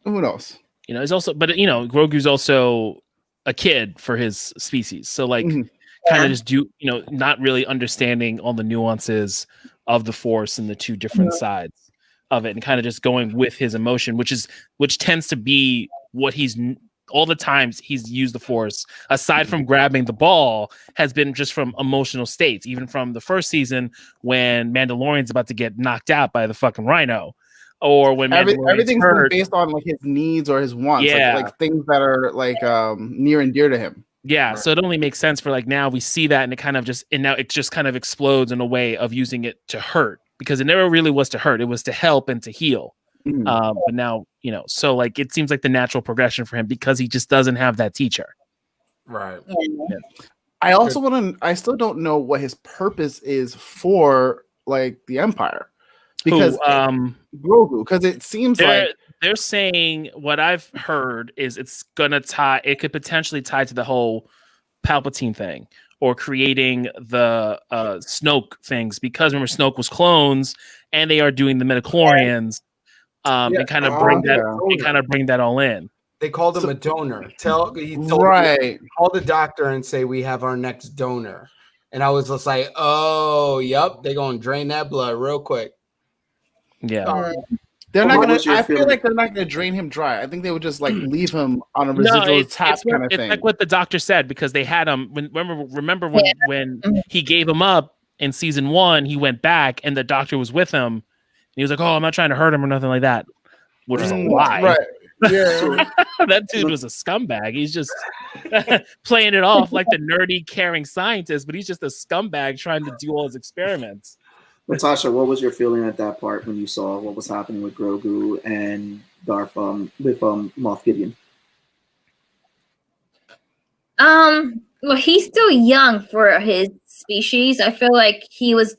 who knows? It's also, but Grogu's also a kid for his species. So like kind of just not really understanding all the nuances of the Force and the two different sides of it, and kind of just going with his emotion, which tends to be what he's all the times he's used the Force, aside from grabbing the ball, has been just from emotional states, even from the first season when Mandalorian's about to get knocked out by the fucking rhino, or when everything's been based on like his needs or his wants, like things that are like near and dear to him. Yeah, right. So it only makes sense for like now we see that, and now it just kind of explodes in a way of using it to hurt, because it never really was to hurt; it was to help and to heal. But now, so like it seems like the natural progression for him, because he just doesn't have that teacher. Right. Yeah. I still don't know what his purpose is for like the Empire, because Grogu, because it seems like they're saying, what I've heard is it could potentially tie to the whole Palpatine thing, or creating the Snoke things, because remember Snoke was clones and they are doing the midichlorians. And kind of bring that all in. They called him a donor. Call the doctor and say, we have our next donor. And I was just like, oh, yep, they're gonna drain that blood real quick. Yeah. They're not gonna. I feel like they're not gonna drain him dry. I think they would just like leave him on a residual tap kind of thing. It's like what the doctor said, because they had him. Remember when he gave him up in season 1, he went back and the doctor was with him. And he was like, "Oh, I'm not trying to hurt him or nothing like that," which is a lie. Right. Yeah. That dude was a scumbag. He's just playing it off like the nerdy, caring scientist, but he's just a scumbag trying to do all his experiments. Natasha, what was your feeling at that part when you saw what was happening with Grogu and Darth with Moff Gideon? Well, he's still young for his species. I feel like he was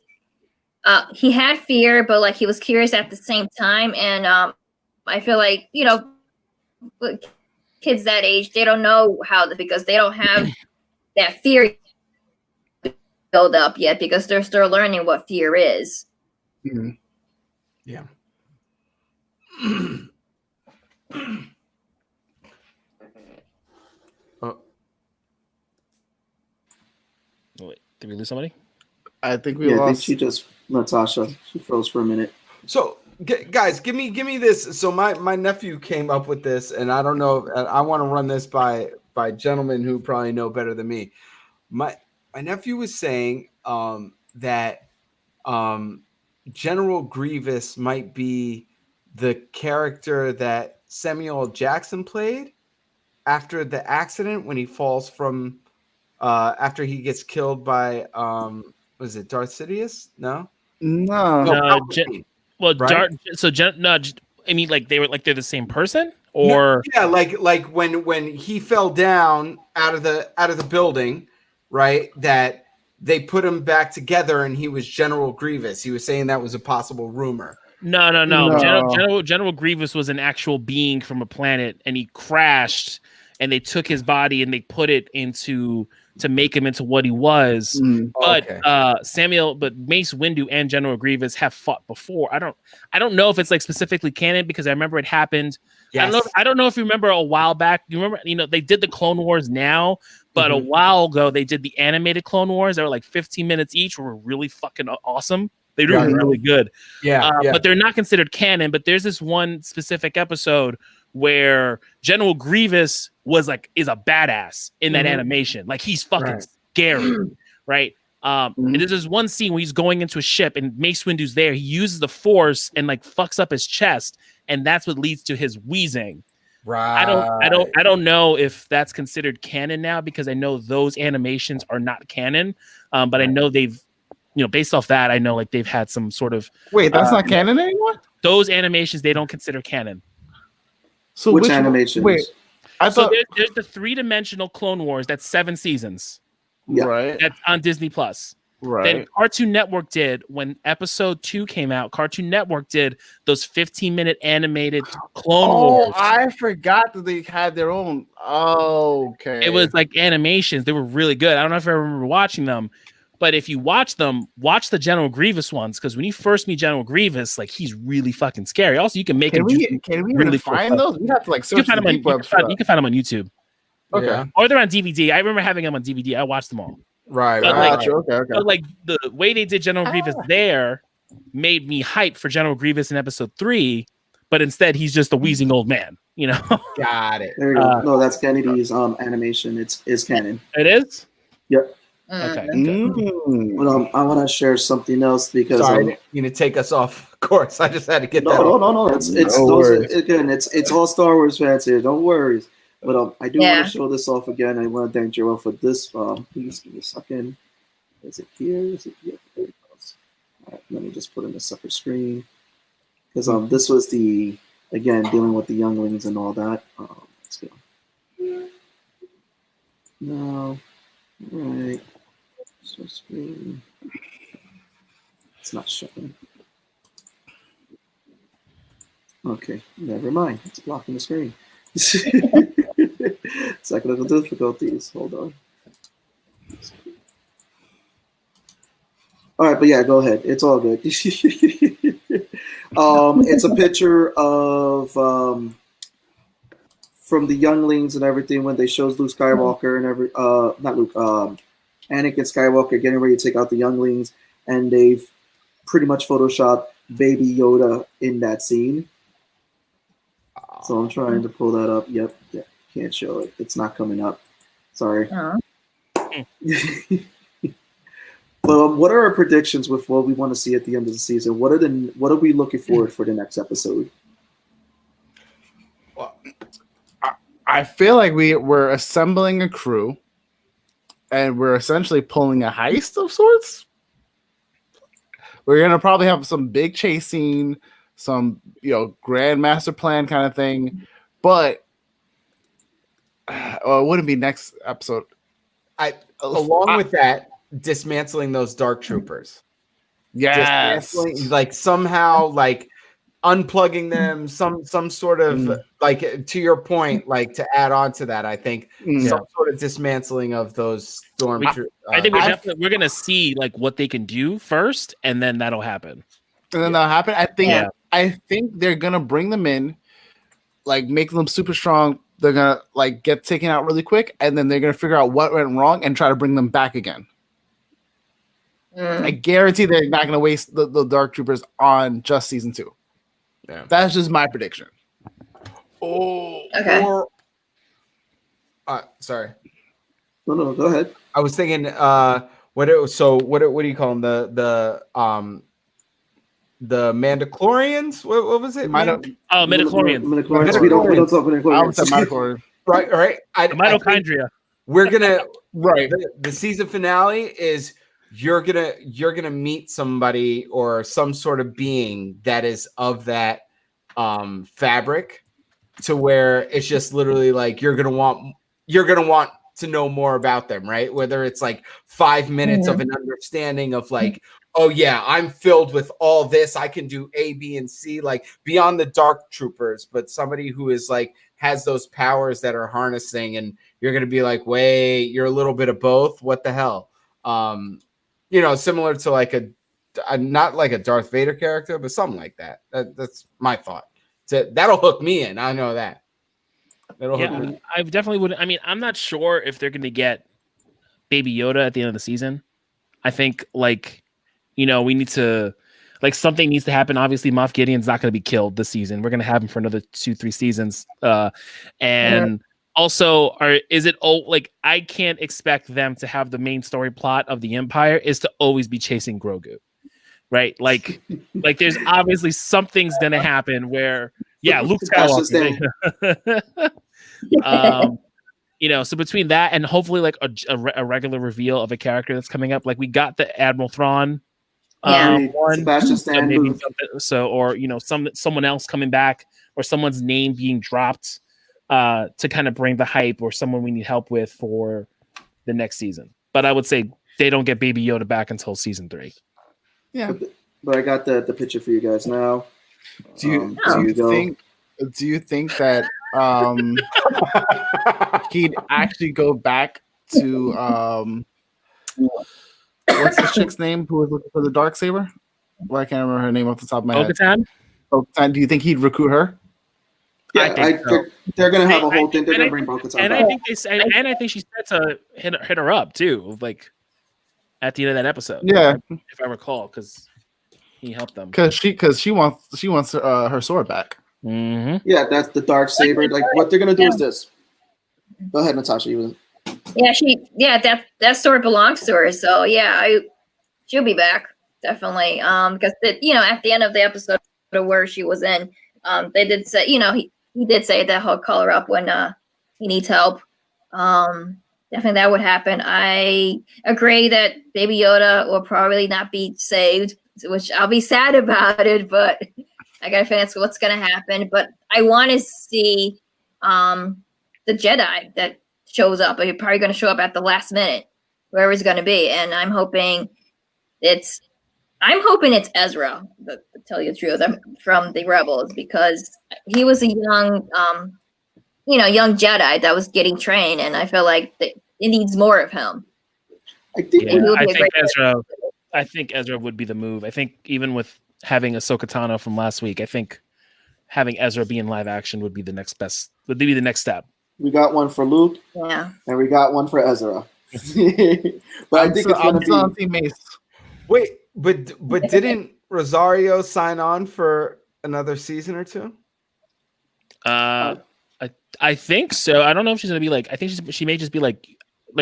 he had fear, but like he was curious at the same time. And I feel like, you know, kids that age, they don't know how because they don't have that fear build up yet because they're still learning what fear is. Mm-hmm. Yeah. Wait, did we lose somebody? I think we I lost. think Natasha, she froze for a minute. So, guys, give me this. So my nephew came up with this, and I don't know. I want to run this by gentlemen who probably know better than me. My nephew was saying that General Grievous might be the character that Samuel L. Jackson played after the accident when he falls from after he gets killed by was it Darth Sidious? No. No. Well, right? I mean, like they're the same person, or yeah, like when he fell down out of the building, right? That they put him back together, and he was General Grievous. He was saying that was a possible rumor. No. General Grievous was an actual being from a planet, and he crashed, and they took his body and they put it to make him into what he was. But Mace Windu and General Grievous have fought before. I don't know if it's like specifically canon because I remember it happened. Yes. I don't know if you remember a while back. You remember, they did the Clone Wars now, but a while ago they did the animated Clone Wars. They were like 15 minutes each, were really fucking awesome. They were really good. Yeah. But they're not considered canon. But there's this one specific episode where General Grievous is a badass in that animation. Like he's fucking scary, right? And there's this one scene where he's going into a ship and Mace Windu's there. He uses the Force and like fucks up his chest, and that's what leads to his wheezing. Right. I don't know if that's considered canon now because I know those animations are not canon. But I know they've, based off that, I know like they've had some sort of wait. That's not canon anymore. Those animations they don't consider canon. So which animations? Wait, I thought there's the 3-dimensional Clone Wars. That's 7 seasons. Yeah. Right. That's on Disney Plus. Right. Then Cartoon Network did when Episode 2 came out. Cartoon Network did those 15-minute animated Clone Wars. I forgot that they had their own. Oh, okay. It was like animations. They were really good. I don't know if I remember watching them, but if you watch them, watch the General Grievous ones because when you first meet General Grievous, like he's really fucking scary. Also, you can make him. Can we really find those? We have to like search the deep web stuff. You can find them on YouTube. Okay. Yeah. Or they're on DVD. I remember having them on DVD. I watched them all. Right. But Okay. But like the way they did General Grievous there made me hype for General Grievous in Episode 3, but instead he's just a wheezing old man. Got it. There you go. No, that's Kennedy's animation. It's canon. It is. Yep. Okay. But I want to share something else because Sorry, you need to take us off course. I just had to get that. No. It's all Star Wars fans here. Don't worry. But I do want to show this off again. I want to thank Joel for this. Please give me a second. Is it here? Is it here? There it goes. All right, let me just put in a separate screen because this was dealing with the younglings and all that. Let's go. No. All right. So screen. It's not showing. Okay, never mind. It's blocking the screen. Technical difficulties. Hold on. All right, but yeah, go ahead. It's all good. It's a picture of from the younglings and everything when they shows Luke Skywalker and not Luke, Anakin Skywalker getting ready to take out the younglings, and they've pretty much photoshopped Baby Yoda in that scene. So I'm trying to pull that up. Yep, can't show it. It's not coming up. Sorry. But what are our predictions with what we want to see at the end of the season? What are we looking forward for the next episode? Well, I feel like we're assembling a crew, and we're essentially pulling a heist of sorts. We're gonna probably have some big chase scene, some grand master plan kind of thing, but it wouldn't be next episode. Along with that, dismantling those dark troopers. Yes, like somehow like unplugging them, some sort of like, to your point, like to add on to that, I think some sort of dismantling of those storm. I think we're gonna see like what they can do first, and then that'll happen. And then that'll happen. I think they're gonna bring them in, like make them super strong. They're gonna like get taken out really quick, and then they're gonna figure out what went wrong and try to bring them back again. I guarantee they're not gonna waste the Dark Troopers on just season 2. Yeah, that's just my prediction. Okay. Sorry. No, go ahead. I was thinking, what do you call them? The Mandalorians? What was it? Midichlorians. Midichlorians. We don't talk Midichlorians. Right. Mitochondria. We're gonna the season finale is you're gonna meet somebody or some sort of being that is of that fabric, to where it's just literally like you're gonna want to know more about them, right? Whether it's like 5 minutes of an understanding of like, oh yeah, I'm filled with all this, I can do A, B, and C, like beyond the Dark Troopers, but somebody who is like has those powers that are harnessing, and you're gonna be like, wait, you're a little bit of both. What the hell? Similar to like a not like a Darth Vader character, but something like that. That's my thought. That'll hook me in. I know that. I definitely would. I mean, I'm not sure if they're going to get Baby Yoda at the end of the season. I think we need to something needs to happen. Obviously, Moff Gideon's not going to be killed this season. We're going to have him for another 2-3 seasons. Also, I can't expect them to have the main story plot of the Empire is to always be chasing Grogu, right? Like there's obviously something's gonna happen where, Luke Skywalker. So between that and hopefully like a regular reveal of a character that's coming up, like we got the Admiral Thrawn, one, Sebastian Stan, someone else coming back, or someone's name being dropped. To kind of bring the hype, or someone we need help with for the next season. But I would say they don't get Baby Yoda back until season 3. Yeah, but I got the picture for you guys now. Do you think that he'd actually go back to what's the chick's name who was looking for the Darksaber? Well, I can't remember her name off the top of my head. Bo-Katan. Do you think he'd recruit her? Yeah, they're gonna have a whole thing. They're gonna bring Bo-Katan and back. I think she said to hit her up too, like at the end of that episode. Yeah, if I recall, because he helped them. Because she wants her sword back. Mm-hmm. Yeah, that's the Darksaber. Like what they're gonna do is this. Go ahead, Natasha. That sword belongs to her. So she'll be back definitely. Because at the end of the episode where she was in, they did say he did say that he'll call her up when he needs help. Definitely that would happen. I agree that Baby Yoda will probably not be saved, which I'll be sad about it, but I gotta figure out what's gonna happen. But I want to see the Jedi that shows up. They're probably gonna show up at the last minute, wherever it's gonna be, and I'm hoping it's Ezra, to tell you the truth, from the Rebels, because he was a young Jedi that was getting trained, and I feel like it needs more of him. I think Ezra would be the move. I think even with having Ahsoka Tano from last week, I think having Ezra be in live action would be the next step. We got one for Luke, and we got one for Ezra. But I think it's gonna be Mace. Wait. But didn't Rosario sign on for another season or 2? I think so. I don't know if she's gonna be like. I think she may just be like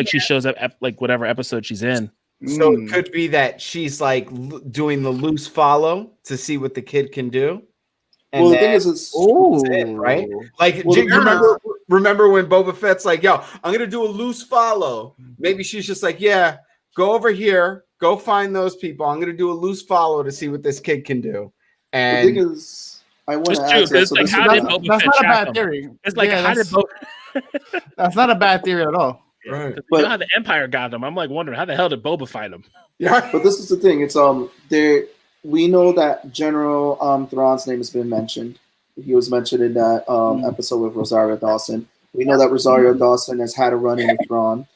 she shows up like whatever episode she's in. So it could be that she's like doing the loose follow to see what the kid can do. And the thing is, right? Like, do you remember remember when Boba Fett's like, yo, I'm going to do a loose follow. Maybe she's just like, yeah, go over here. Go find those people. I'm going to do a loose follow to see what this kid can do. The thing And is, I want It's to true. ask that. It's So like, this how is did not- Boba That's Fett not a track bad him? theory. It's like, Yeah, how did that's- Boba? That's not a bad theory at all. right. You But- know how the Empire got him? I'm like wondering how the hell did Boba find him? Yeah. But this is the thing. It's there. We know that General Thrawn's name has been mentioned. He was mentioned in that episode with Rosario Dawson. We know that Rosario Dawson has had a run in with Thrawn.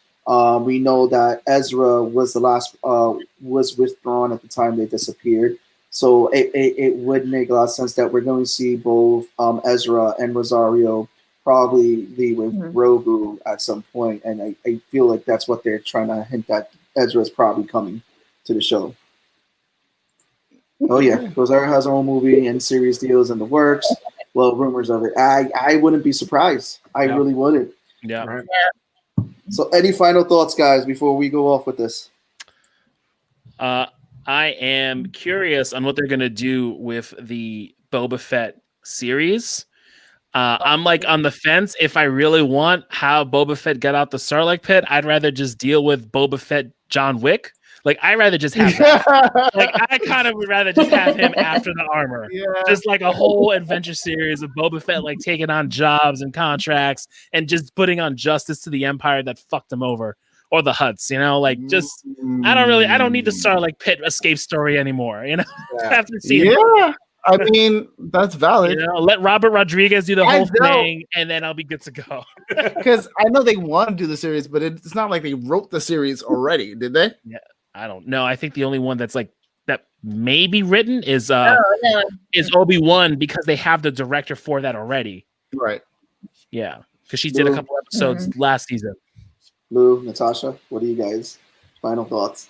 We know that Ezra was the last was with Thrawn at the time they disappeared. So it would make a lot of sense that we're going to see both Ezra and Rosario probably be with Grogu at some point, and I feel like that's what they're trying to hint that Ezra is probably coming to the show. Oh yeah, Rosario has her own movie and series deals in the works. Well, rumors of it. I wouldn't be surprised. I really wouldn't. Yeah. Right. So, any final thoughts, guys, before we go off with this? I am curious on what they're going to do with the Boba Fett series. I'm like on the fence. If I really want how Boba Fett got out the Sarlacc pit, I'd rather just deal with Boba Fett John Wick. Like, I'd rather just have that. Like, I kind of would rather just have him after the armor. Yeah. Just like a whole adventure series of Boba Fett like taking on jobs and contracts and just putting on justice to the Empire that fucked him over, or the Hutts, you know, like just I don't need the Sarlacc pit escape story anymore, you know. After seeing Yeah. I mean, that's valid. you know, let Robert Rodriguez do the I whole know. thing, and then I'll be good to go. Because I know they want to do the series, but it's not like they wrote the series already, did they? I don't know. I think the only one that's like that may be written is No. is Obi-Wan, because they have the director for that already. Right. Yeah, because she did a couple episodes last season. Lou, Natasha, what are you guys? Final thoughts?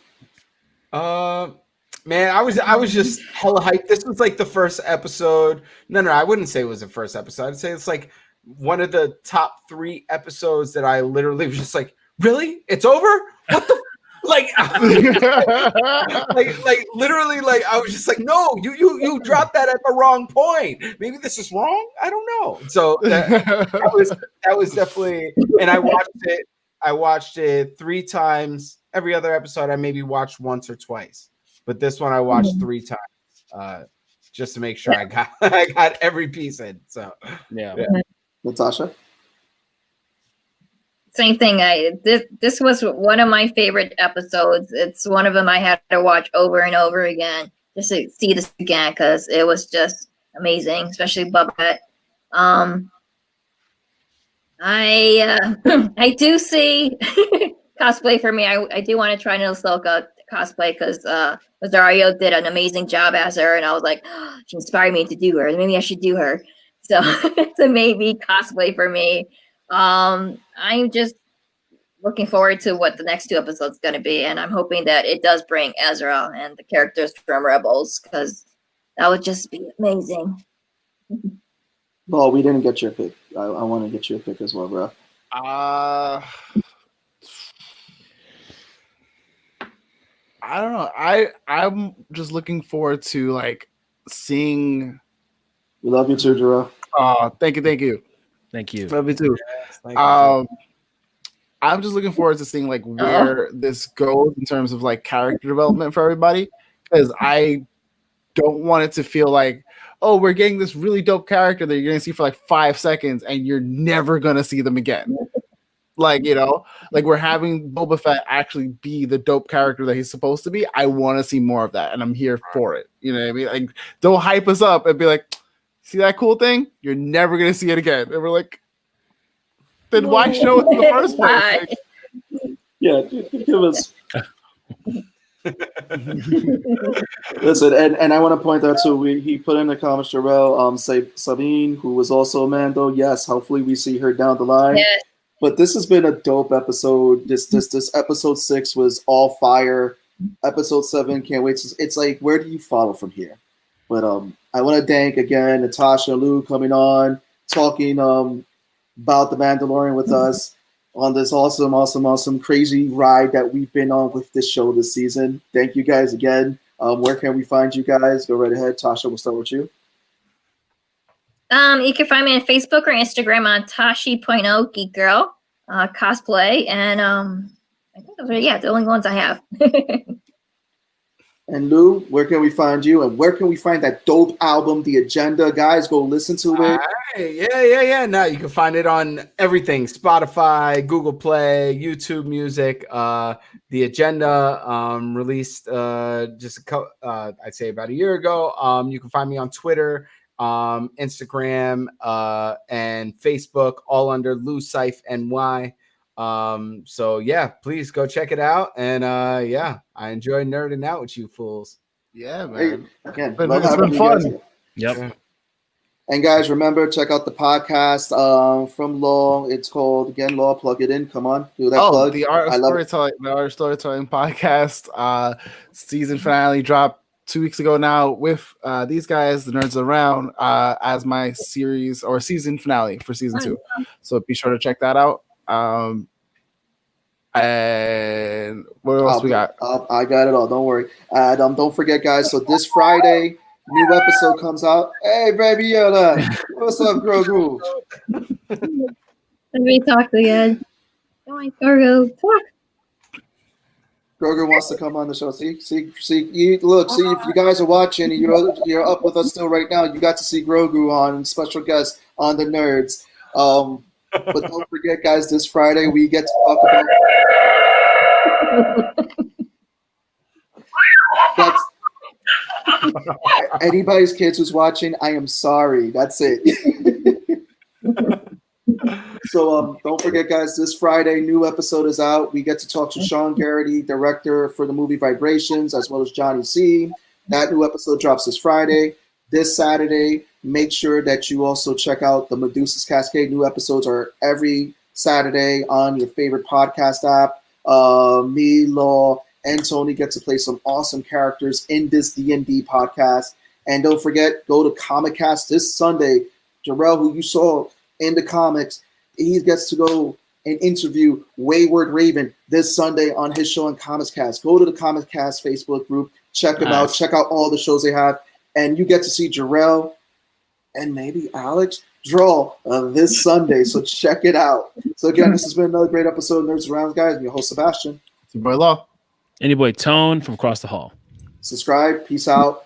Man, I was just hella hyped. This was like the first episode. No, I wouldn't say it was the first episode. I'd say it's like one of the top 3 episodes that I literally was just like, really? It's over? What the like literally, like I was just like, no, you dropped that at the wrong point. Maybe this is wrong. I don't know. So that was definitely, and I watched it 3 times. Every other episode I maybe watched once or twice, but this one I watched 3 times, just to make sure I got every piece in. So Yeah. Natasha? Same thing. This was one of my favorite episodes. It's one of them I had to watch over and over again just to see this again because it was just amazing, especially Boba Fett. I do see cosplay for me. I do want to try Ahsoka cosplay because Rosario did an amazing job as her, and I was like, oh, she inspired me to do her. Maybe I should do her. So it's a maybe cosplay for me. I'm just looking forward to what the next 2 episodes going to be, and I'm hoping that it does bring Ezra and the characters from Rebels because that would just be amazing. No, we didn't get your pick. I want to get your pick as well, bro. I don't know. I'm just looking forward to like seeing. We love you too, Jero. Oh, thank you. Thank you. Love you too. I'm just looking forward to seeing like where this goes in terms of like character development for everybody, because I don't want it to feel like, oh, we're getting this really dope character that you're gonna see for like 5 seconds and you're never gonna see them again. Like, you know, like we're having Boba Fett actually be the dope character that he's supposed to be. I want to see more of that, and I'm here for it. You know what I mean? Like, don't hype us up and be like, see that cool thing? You're never gonna see it again. And we're like, then why show it in the first place? Like, Yeah, give us. Listen, and I want to point out too. He put in the comments, Jarrell, say Sabine, who was also Mando. Yes, hopefully we see her down the line. Yes. But this has been a dope episode. This episode 6 was all fire. Episode 7, can't wait. It's like, where do you follow from here? But I want to thank again Natasha, Lou coming on, talking about the Mandalorian with us on this awesome, crazy ride that we've been on with this show this season. Thank you guys again. Where can we find you guys? Go right ahead. Tasha, we'll start with you. You can find me on Facebook or Instagram on Tashi.0 Geek Girl cosplay, and I think those are the only ones I have. And Lou, where can we find you? And where can we find that dope album, The Agenda? Guys, go listen to it. Yeah. No, you can find it on everything: Spotify, Google Play, YouTube Music. The Agenda released just I'd say about a year ago. You can find me on Twitter, Instagram, and Facebook, all under LuCyph NY. So yeah, please go check it out. And I enjoy nerding out with you fools. Yeah, man. Again, It's been fun. Yep. And guys, remember, check out the podcast from Law. It's called, again, Law, plug it in. Come on, do that plug. The Art of Storytelling podcast. Season finale dropped 2 weeks ago now with these guys, the Nerds Around, as my series or season finale for season 2. So be sure to check that out. And what else we got? I got it all. Don't worry. Don't forget, guys. So this Friday, new episode comes out. Hey, baby Yoda, what's up, Grogu? Let me talk again. Grogu, talk. Grogu wants to come on the show. See, if you guys are watching and you're up with us still right now, you got to see Grogu on special guest on the Nerds. But don't forget, guys, this Friday we get to talk about anybody's kids who's watching. I am sorry. That's it. So don't forget, guys, this Friday, new episode is out. We get to talk to Sean Garrity, director for the movie Vibrations, as well as Johnny C. That new episode drops this Friday. This Saturday, make sure that you also check out the Medusa's Cascade. New episodes are every Saturday on your favorite podcast app. Me, Law, and Tony get to play some awesome characters in this D&D podcast. And don't forget, go to Comic Cast this Sunday. Jarrell, who you saw in the comics, he gets to go and interview Wayward Raven this Sunday on his show on Comics Cast. Go to the Comics Cast Facebook group. Check them out. Check out all the shows they have. And you get to see Jarrell and maybe Alex draw this Sunday. So check it out. So again, this has been another great episode of Nerds Around, guys. I'm your host, Sebastian. It's your boy Law. And your boy Tone from across the hall. Subscribe. Peace out.